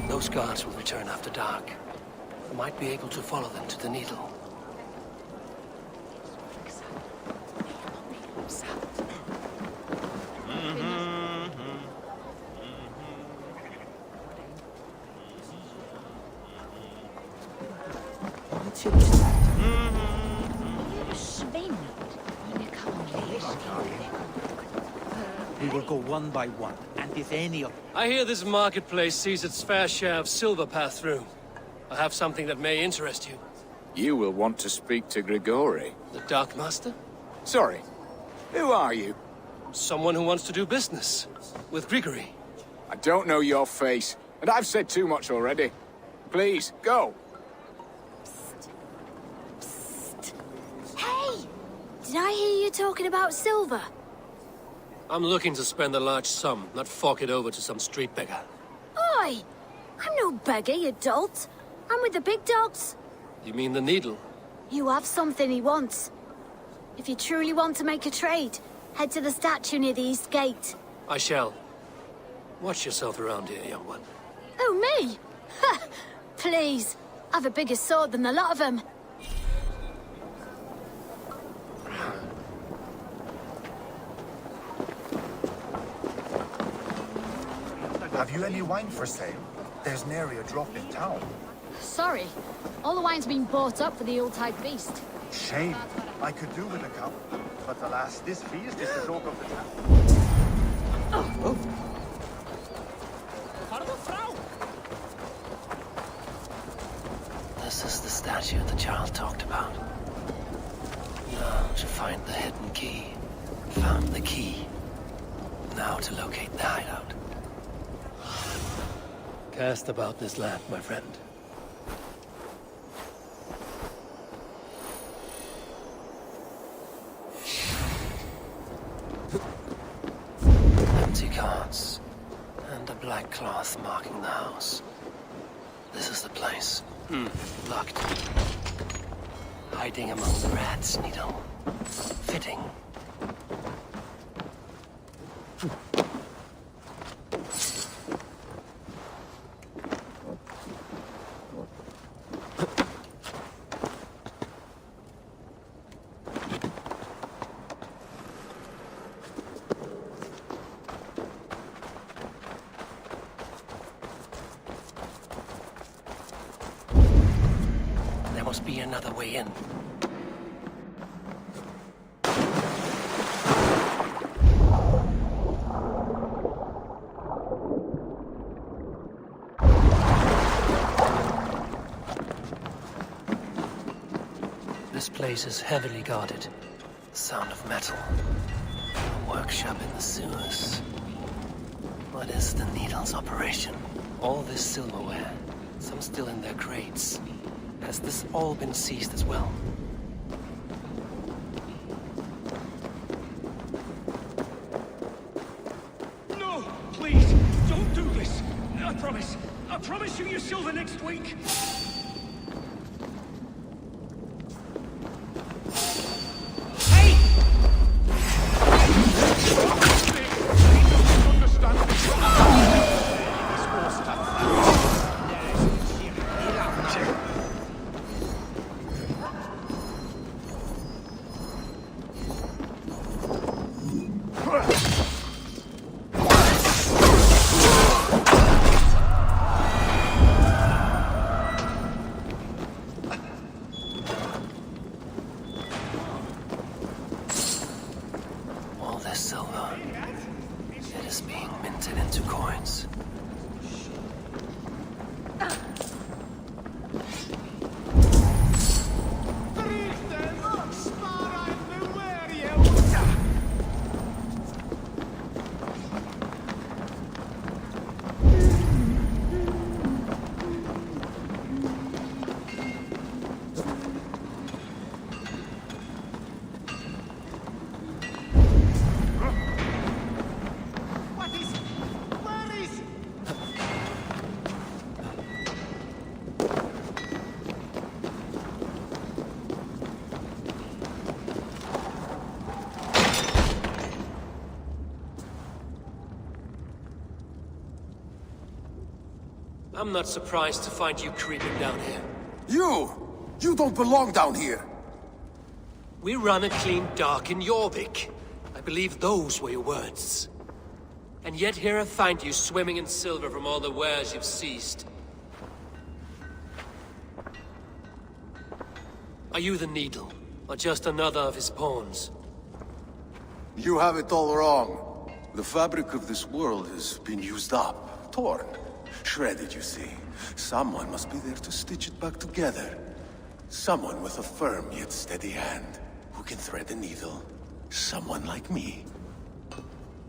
Those guards will return after dark. I might be able to follow them to the Needle. We will go one by one, and if any of... I hear this marketplace sees its fair share of silver pass through. I have something that may interest you. You will want to speak to Grigori. The Dark Master? Sorry. Who are you? Someone who wants to do business. With Grigori. I don't know your face, and I've said too much already. Please, go. Hey! Did I hear you talking about silver? I'm looking to spend a large sum, not fork it over to some street beggar. Oi! I'm no beggar, you dolt. I'm with the big dogs. You mean the Needle? You have something he wants. If you truly want to make a trade, head to the statue near the East Gate. I shall. Watch yourself around here, young one. Oh, me? Ha! Please. I've a bigger sword than the lot of them. Have you any wine for sale? There's nary a drop in town. Sorry. All the wine's been bought up for the Yuletide feast. Shame. I could do with a cup. But alas, this feast is the talk of the town. Oh. This is the statue the child talked about. Now to find the hidden key. Found the key. Now to locate the hideout. Cast about this land, my friend. Empty carts, and a black cloth marking the house. This is the place. Locked. Hiding among the rats, Needle. Fitting. There must be another way in. This place is heavily guarded. The sound of metal. A workshop in the sewers. What is the Needle's operation? All this silverware, some still in their crates. Has this all been seized as well? No! Please! Don't do this! I promise! I promise you your silver next week! I'm not surprised to find you creeping down here. You don't belong down here! We run a clean dock in Jorvik. I believe those were your words. And yet here I find you swimming in silver from all the wares you've seized. Are you the Needle, or just another of his pawns? You have it all wrong. The fabric of this world has been used up, torn, shredded, you see. Someone must be there to stitch it back together. Someone with a firm yet steady hand, who can thread the needle. Someone like me.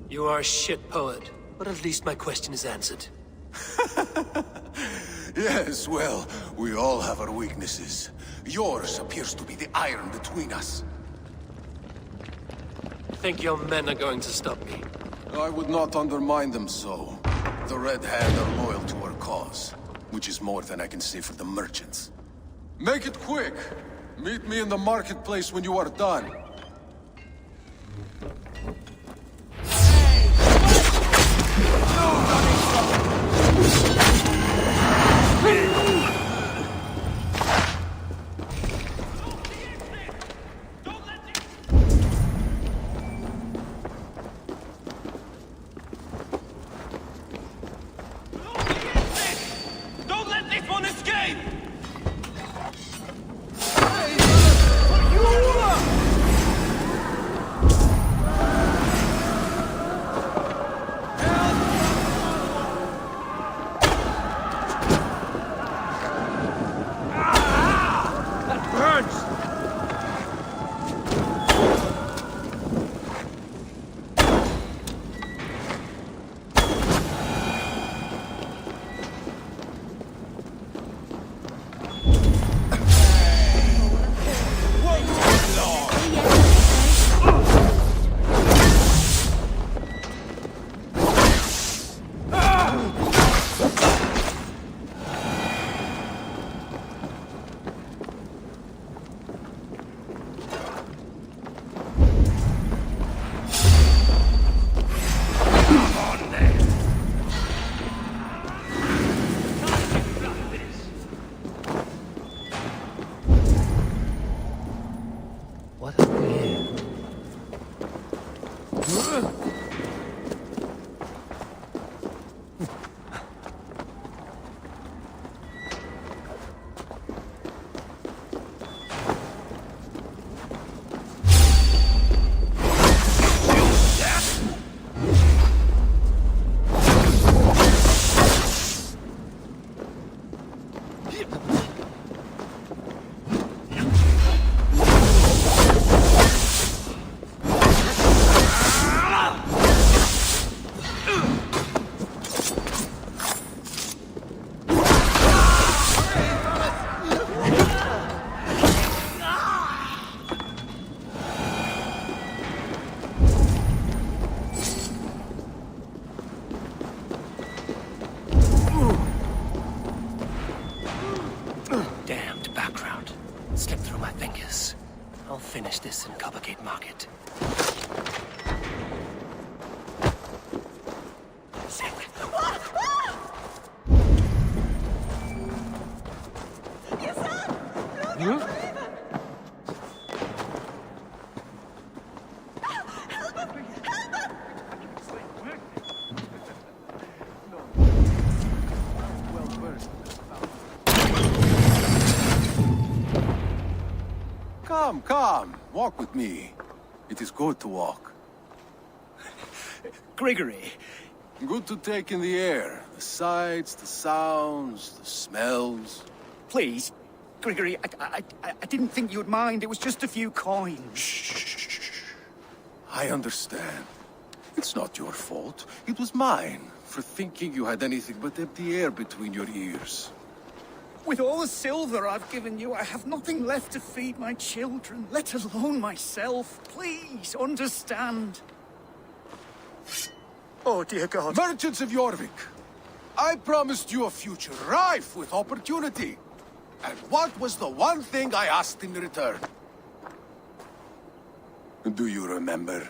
You are a shit poet, but at least my question is answered. Yes, well, we all have our weaknesses. Yours appears to be the iron between us. Think your men are going to stop me? I would not undermine them so. The Red Hand are loyal to our cause, which is more than I can say for the merchants. Make it quick! Meet me in the marketplace when you are done. Don't let this one escape! What have we here? Damned background. Slipped through my fingers. I'll finish this in Coppergate Market. Come, walk with me. It is good to walk. Gregory. Good to take in the air. The sights, the sounds, the smells. Please, Gregory, I didn't think you'd mind. It was just a few coins. Shh. I understand. It's not your fault. It was mine, for thinking you had anything but empty air between your ears. With all the silver I've given you, I have nothing left to feed my children, let alone myself. Please, understand. Oh, dear God. Merchants of Jorvik, I promised you a future rife with opportunity. And what was the one thing I asked in return? Do you remember?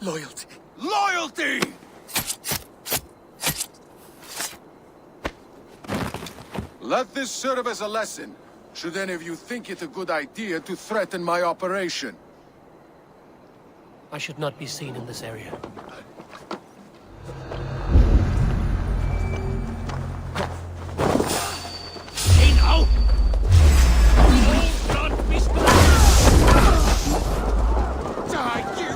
Loyalty. Loyalty! Let this serve as a lesson, should any of you think it a good idea to threaten my operation. I should not be seen in this area. Hey now! No blood be spilled! Die, you!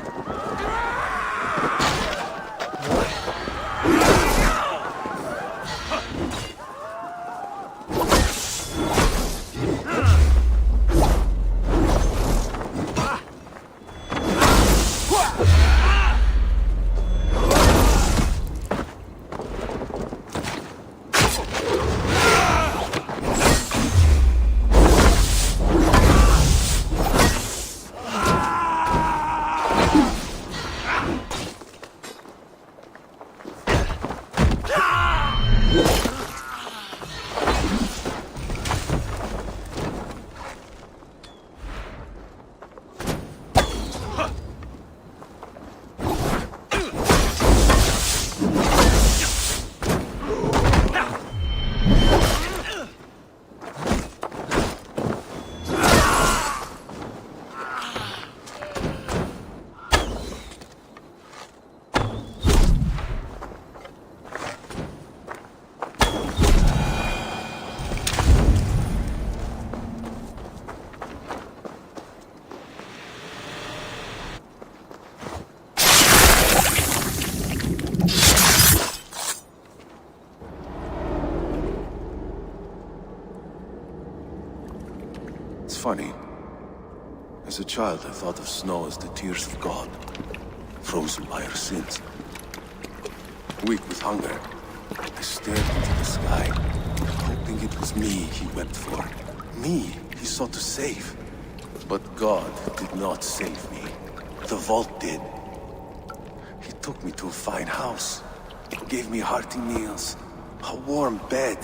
Funny. As a child, I thought of snow as the tears of God, frozen by our sins. Weak with hunger, I stared into the sky, hoping it was me he wept for. Me he sought to save. But God did not save me. The vault did. He took me to a fine house, gave me hearty meals, a warm bed.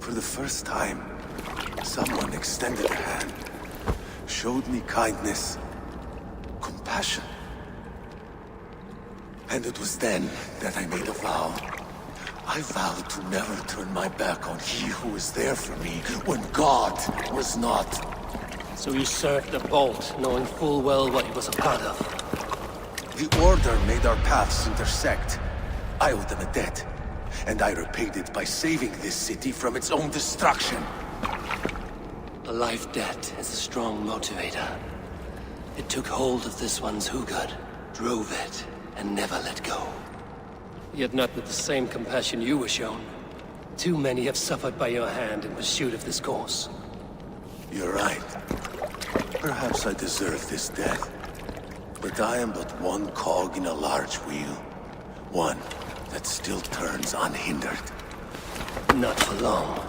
For the first time, someone extended a hand, showed me kindness, compassion. And it was then that I made a vow. I vowed to never turn my back on he who was there for me when God was not. So you served the Bolt, knowing full well what he was a part of. The Order made our paths intersect. I owed them a debt, and I repaid it by saving this city from its own destruction. A life debt is a strong motivator. It took hold of this one's Hugad, drove it, and never let go. Yet not with the same compassion you were shown. Too many have suffered by your hand in pursuit of this cause. You're right. Perhaps I deserve this death. But I am but one cog in a large wheel. One that still turns unhindered. Not for long.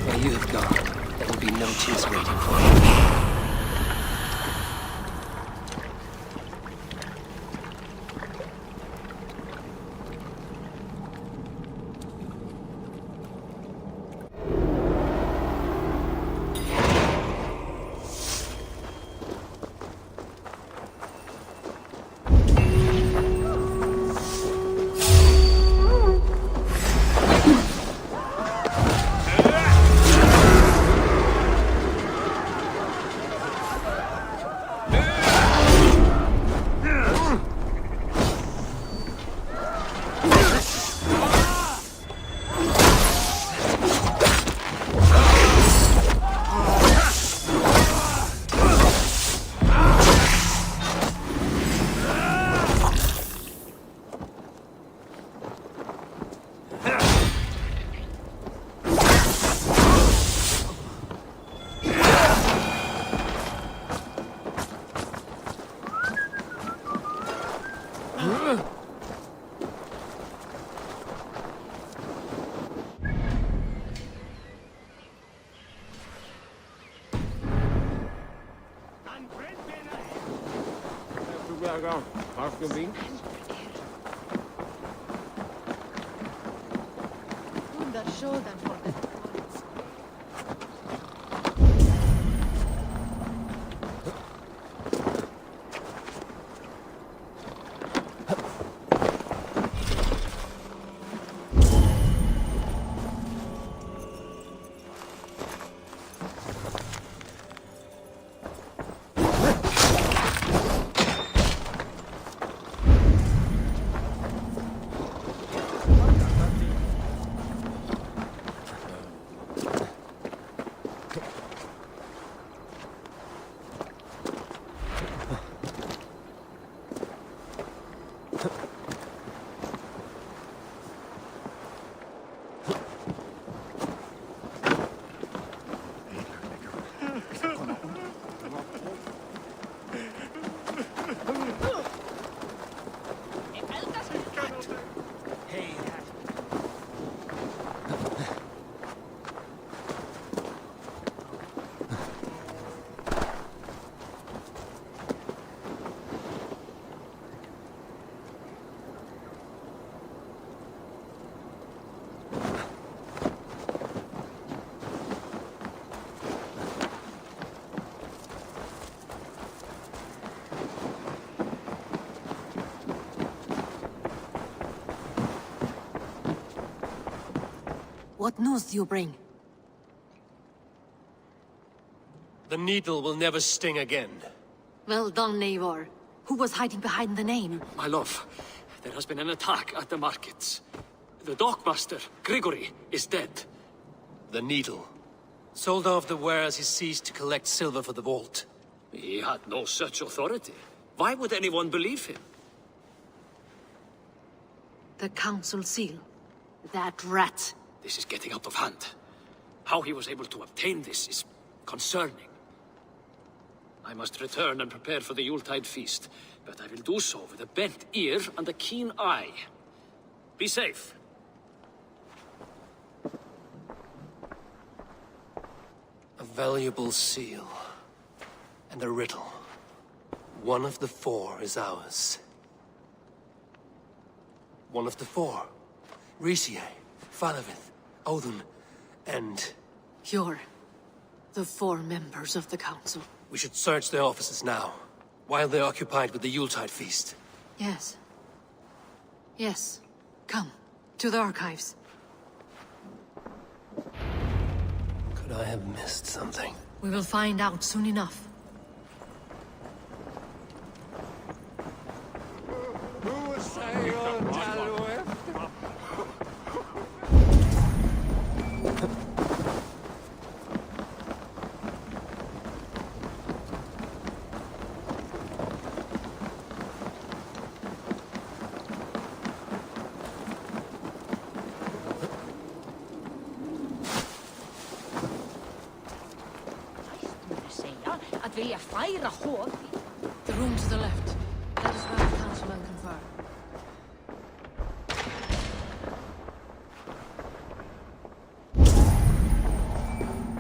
Where you have gone, there will be no tears waiting for you. What news do you bring? The needle will never sting again. Well done, Eivor. Who was hiding behind the name? My love, there has been an attack at the markets. The dockmaster, Grigory, is dead. The needle. Sold off the wares he ceased to collect silver for the vault. He had no such authority. Why would anyone believe him? The council seal. That rat. This is getting out of hand. How he was able to obtain this is concerning. I must return and prepare for the Yuletide feast, but I will do so with a bent ear and a keen eye. Be safe. A valuable seal. And a riddle. One of the four is ours. One of the four. Risie, Faravith, Odin, and... You're the four members of the council. We should search their offices now, while they're occupied with the Yuletide feast. Yes. Yes. Come, to the archives. Could I have missed something? We will find out soon enough. The room to the left. That is where the councilmen confer.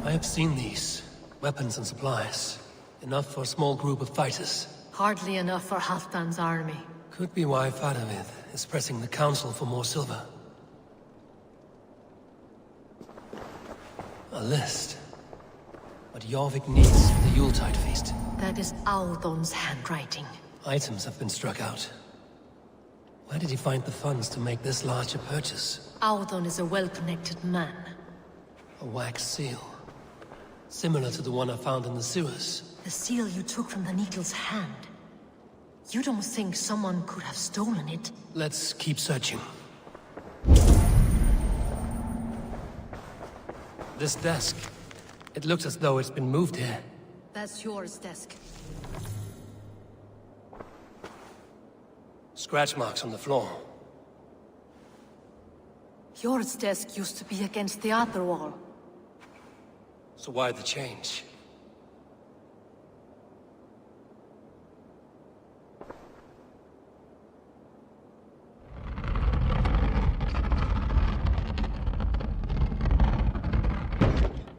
I have seen these. Weapons and supplies. Enough for a small group of fighters. Hardly enough for Halfdan's army. Could be why Faravith is pressing the council for more silver. A list. What Jorvik needs for the Yuletide feast. That is Audon's handwriting. Items have been struck out. Where did he find the funds to make this larger purchase? Audon is a well-connected man. A wax seal. Similar to the one I found in the sewers. The seal you took from the needle's hand. You don't think someone could have stolen it? Let's keep searching. This desk. It looks as though it's been moved here. That's yours, desk. Scratch marks on the floor. Yours desk used to be against the other wall. So why the change?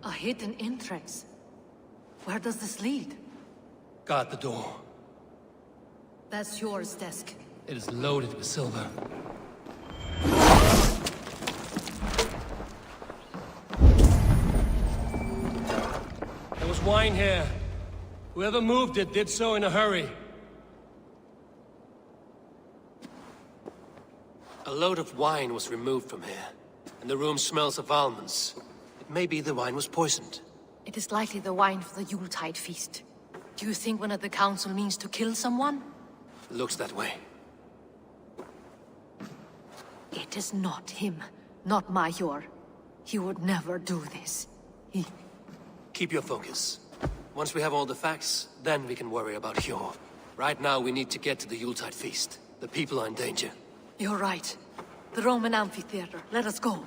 A hidden entrance. Where does this lead? Guard the door. That's yours, desk. It is loaded with silver. There was wine here. Whoever moved it did so in a hurry. A load of wine was removed from here, and the room smells of almonds. It may be the wine was poisoned. It is likely the wine for the Yuletide feast. Do you think one of the council means to kill someone? Looks that way. It is not him, not Major. He would never do this. Keep your focus. Once we have all the facts, then we can worry about Hjor. Right now, we need to get to the Yuletide feast. The people are in danger. You're right. The Roman amphitheater. Let us go.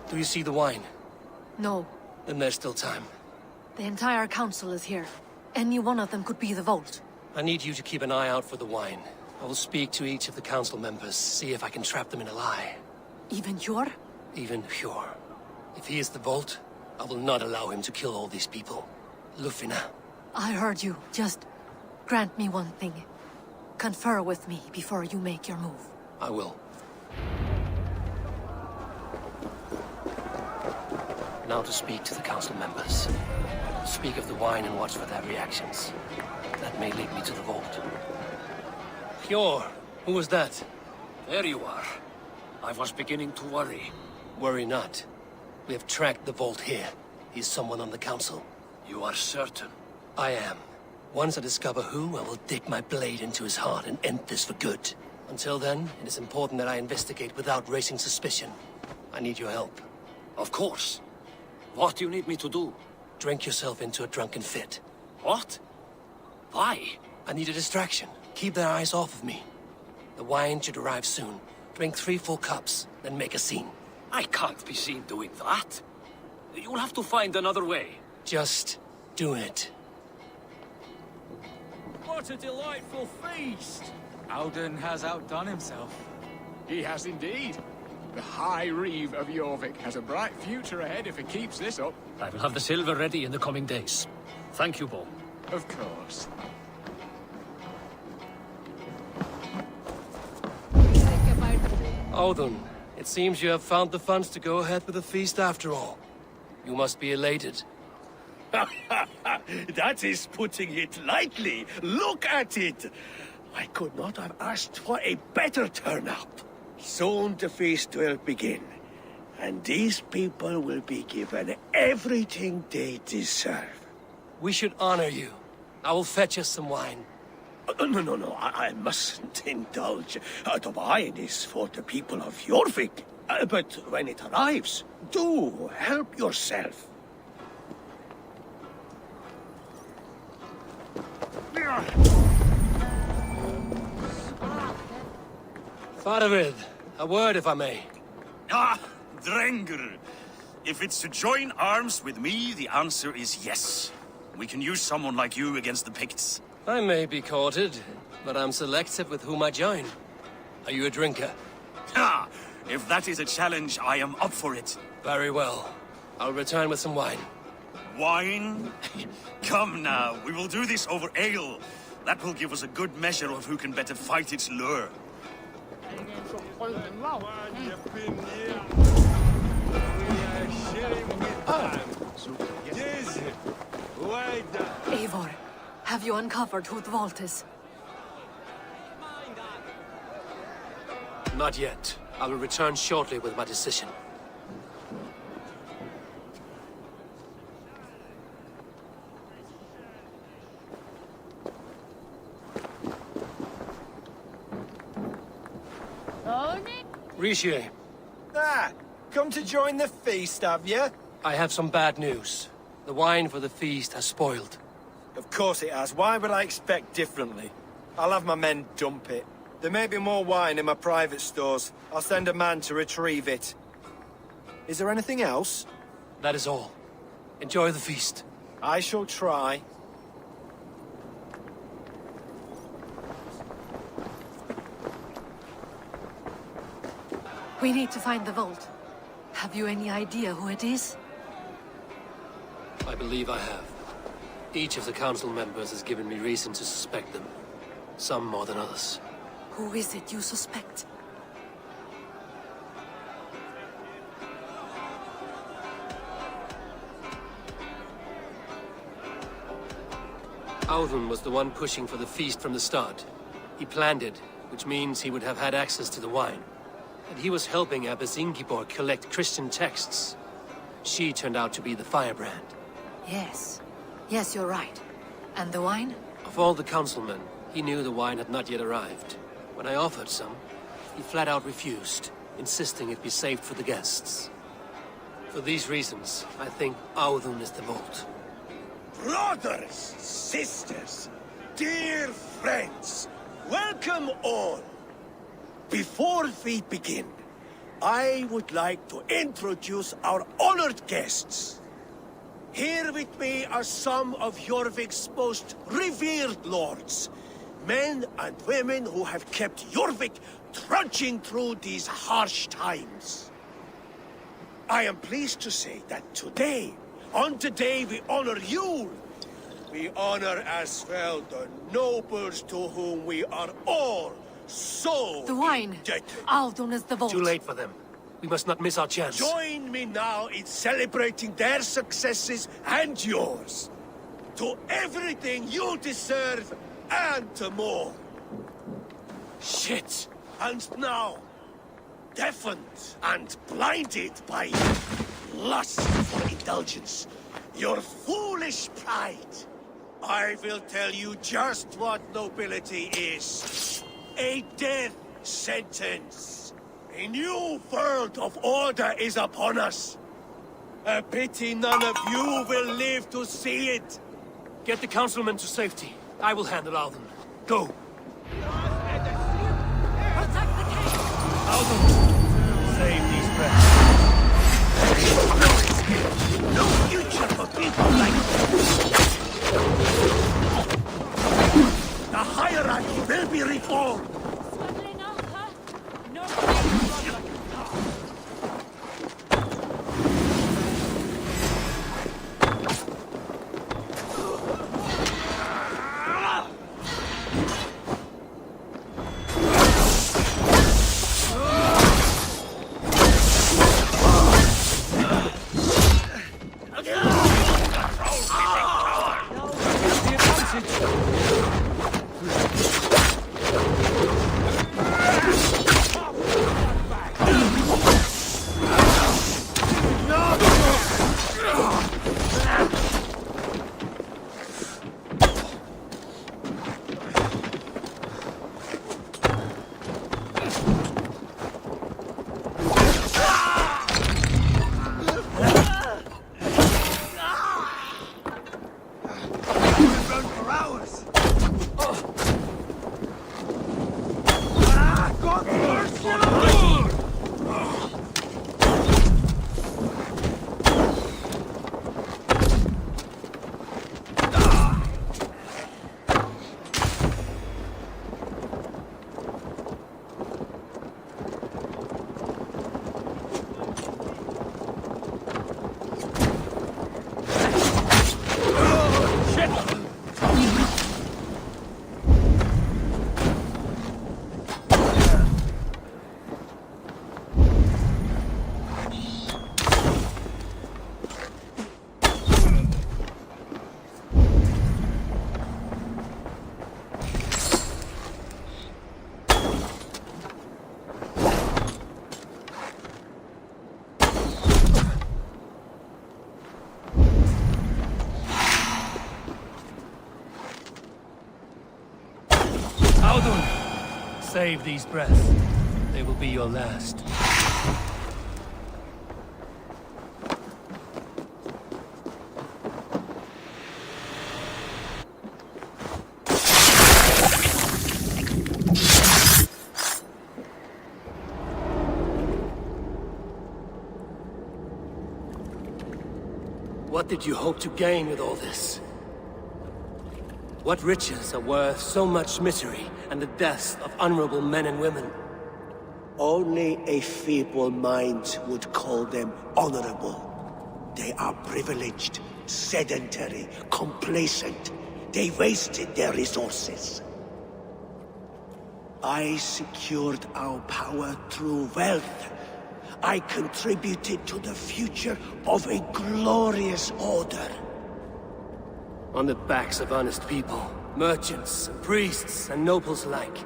Do you see the wine? No. Then there's still time. The entire council is here. Any one of them could be the vault. I need you to keep an eye out for the wine. I will speak to each of the council members, see if I can trap them in a lie. Even Hjor? Even Hjor. If he is the vault, I will not allow him to kill all these people. Lufina. I heard you. Just grant me one thing. Confer with me before you make your move. I will. Now to speak to the council members. Speak of the wine and watch for their reactions. That may lead me to the vault. Hjor, who was that? There you are. I was beginning to worry. Worry not. We have tracked the vault here. He's someone on the council. You are certain? I am. Once I discover who, I will dig my blade into his heart and end this for good. Until then, it is important that I investigate without raising suspicion. I need your help. Of course. What do you need me to do? Drink yourself into a drunken fit. What? Why? I need a distraction. Keep their eyes off of me. The wine should arrive soon. Drink 3 full cups, then make a scene. I can't be seen doing that. You'll have to find another way. Just do it. What a delightful feast! Auden has outdone himself. He has indeed. The High Reeve of Jorvik has a bright future ahead if he keeps this up. I will have the silver ready in the coming days. Thank you, Bo. Of course. Auden, it seems you have found the funds to go ahead with the feast after all. You must be elated. That is putting it lightly. Look at it. I could not have asked for a better turnout. Soon the feast will begin, and these people will be given everything they deserve. We should honor you. I will fetch us some wine. No, I mustn't indulge. The wine is for the people of Jorvik. But when it arrives, do help yourself. Faravid, a word if I may. Ah, Drengr. If it's to join arms with me, the answer is yes. We can use someone like you against the Picts. I may be courted, but I'm selective with whom I join. Are you a drinker? Ah, if that is a challenge, I am up for it. Very well. I'll return with some wine. Wine? Come now, we will do this over ale. That will give us a good measure of who can better fight its lure. Eivor, have you uncovered who the vault is? Not yet. I will return shortly with my decision. Rishi. Ah, come to join the feast, have you? I have some bad news. The wine for the feast has spoiled. Of course it has. Why would I expect differently? I'll have my men dump it. There may be more wine in my private stores. I'll send a man to retrieve it. Is there anything else? That is all. Enjoy the feast. I shall try. We need to find the vault. Have you any idea who it is? I believe I have. Each of the council members has given me reason to suspect them. Some more than others. Who is it you suspect? Auden was the one pushing for the feast from the start. He planned it, which means he would have had access to the wine. And he was helping Abbess Ingeborg collect Christian texts. She turned out to be the firebrand. Yes. Yes, you're right. And the wine? Of all the councilmen, he knew the wine had not yet arrived. When I offered some, he flat out refused, insisting it be saved for the guests. For these reasons, I think Auden is the vault. Brothers, sisters, dear friends, welcome all. Before we begin, I would like to introduce our honored guests. Here with me are some of Jorvik's most revered lords. Men and women who have kept Jorvik trudging through these harsh times. I am pleased to say that today, on the day we honor you, we honor as well the nobles to whom we are all so The wine. indebted. Aldon is the vault. Too late for them. We must not miss our chance. Join me now in celebrating their successes and yours. To everything you deserve and to more. Shit! And now, deafened and blinded by lust for indulgence, your foolish pride, I will tell you just what nobility is. A death sentence. A new world of order is upon us. A pity none of you will live to see it. Get the councilmen to safety. I will handle Alden. Go! Alden! Save these breaths. No future for people like the hierarchy will be reformed. Save these breaths. They will be your last. What did you hope to gain with all this? What riches are worth so much misery and the deaths of honorable men and women? Only a feeble mind would call them honorable. They are privileged, sedentary, complacent. They wasted their resources. I secured our power through wealth. I contributed to the future of a glorious order. On the backs of honest people, merchants, and priests, and nobles alike.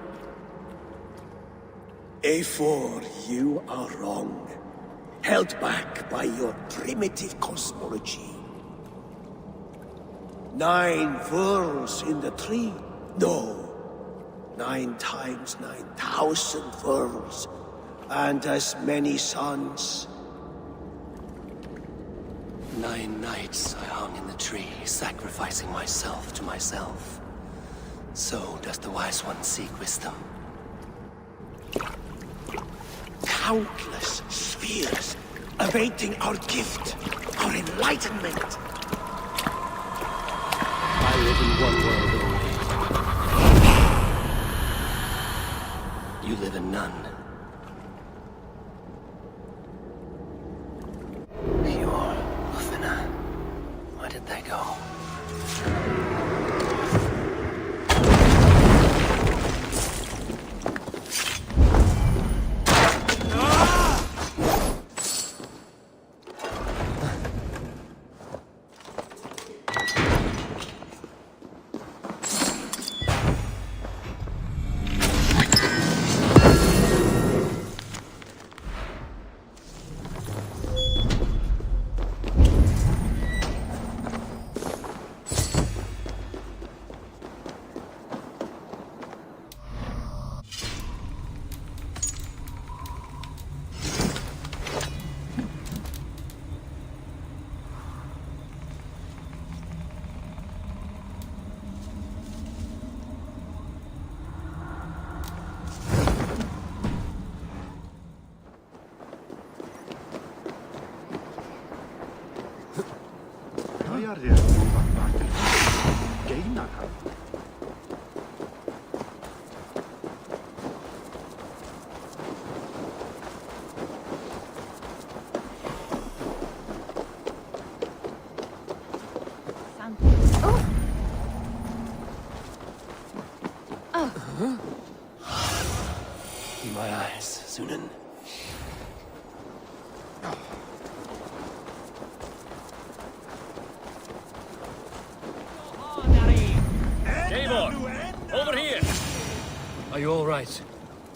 Eivor, you are wrong. Held back by your primitive cosmology. 9 worlds in the tree? No. 9 times 9,000 worlds. And as many suns. 9 nights I hung in the tree, sacrificing myself to myself. So does the Wise One seek wisdom. Countless years, awaiting our gift, our enlightenment. I live in one world only. You live in none. Pure Uthina. Where did they go? My eyes, Sunan. Eivor, over here! Are you all right?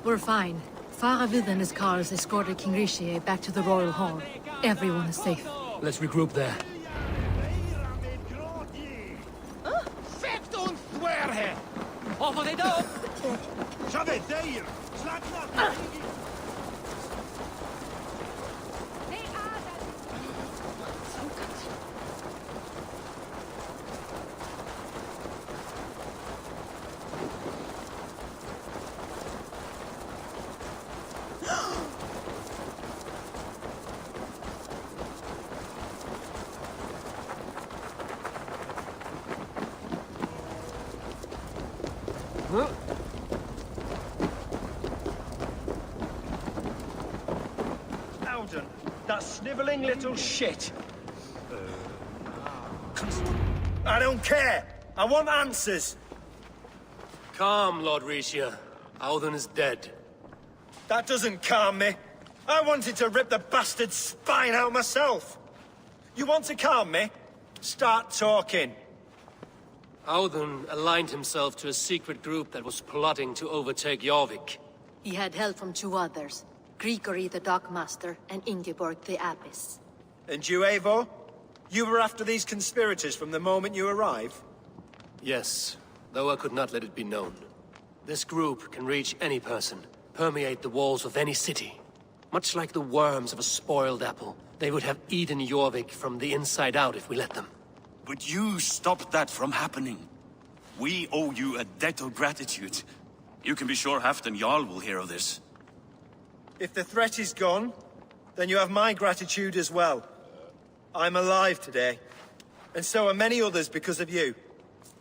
We're fine. Faravid and his cars escorted King Rishi back to the Royal Hall. Everyone is safe. Let's regroup there. Over the door! Alden, that snivelling little shit. I don't care. I want answers. Calm, Lord Rishia. Auden is dead. That doesn't calm me. I wanted to rip the bastard's spine out myself. You want to calm me? Start talking. Auden aligned himself to a secret group that was plotting to overtake Jorvik. He had help from two others, Grigory the Dockmaster and Ingeborg the Abbess. And you, Eivor? You were after these conspirators from the moment you arrived? Yes, though I could not let it be known. This group can reach any person, permeate the walls of any city. Much like the worms of a spoiled apple, they would have eaten Jorvik from the inside out if we let them. But you stopped that from happening. We owe you a debt of gratitude. You can be sure Halfdan Jarl will hear of this. If the threat is gone, then you have my gratitude as well. I'm alive today, and so are many others because of you.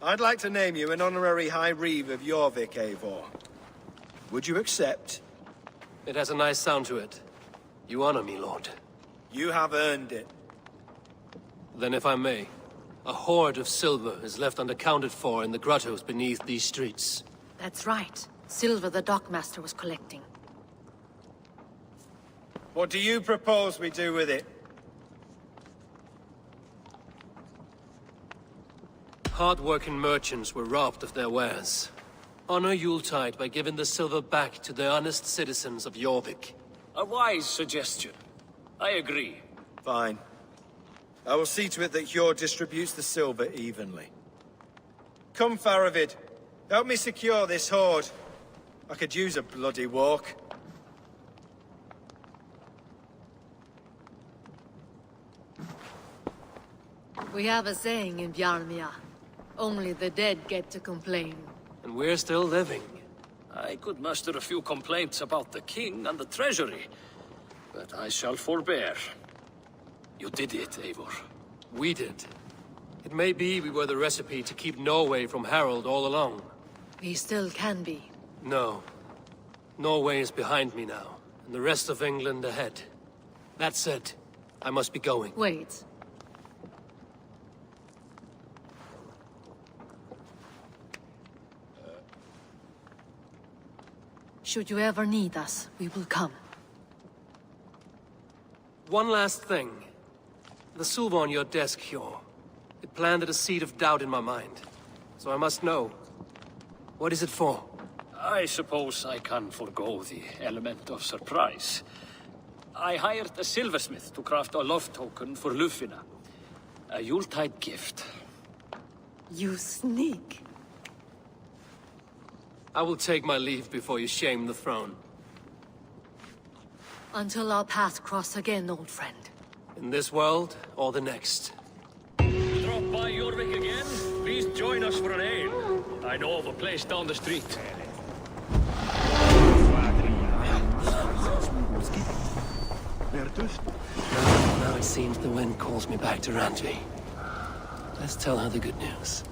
I'd like to name you an honorary High Reeve of Jorvik, Eivor. Would you accept? It has a nice sound to it. You honor me, Lord. You have earned it. Then if I may, a hoard of silver is left unaccounted for in the grottos beneath these streets. That's right. Silver the Dockmaster was collecting. What do you propose we do with it? Hard-working merchants were robbed of their wares. Honor Yuletide by giving the silver back to the honest citizens of Jorvik. A wise suggestion. I agree. Fine. I will see to it that Hjord distributes the silver evenly. Come, Faravid. Help me secure this hoard. I could use a bloody walk. We have a saying in Bjarmia. Only the dead get to complain. And we're still living. I could muster a few complaints about the king and the treasury. but I shall forbear. You did it, Eivor. We did. It may be we were the recipe to keep Norway from Harold all along. We still can be. No. Norway is behind me now, and the rest of England ahead. That said, I must be going. Wait. Should you ever need us, we will come. One last thing. The silver on your desk, Hjor. It planted a seed of doubt in my mind. So I must know. What is it for? I suppose I can forgo the element of surprise. I hired a silversmith to craft a love token for Lufina. A Yuletide gift. You sneak. I will take my leave before you shame the throne. Until our paths cross again, old friend. In this world, or the next. Drop by Jorvik again? Please join us for an ale. I know of a place down the street. Now it seems the wind calls me back to Randvi. Let's tell her the good news.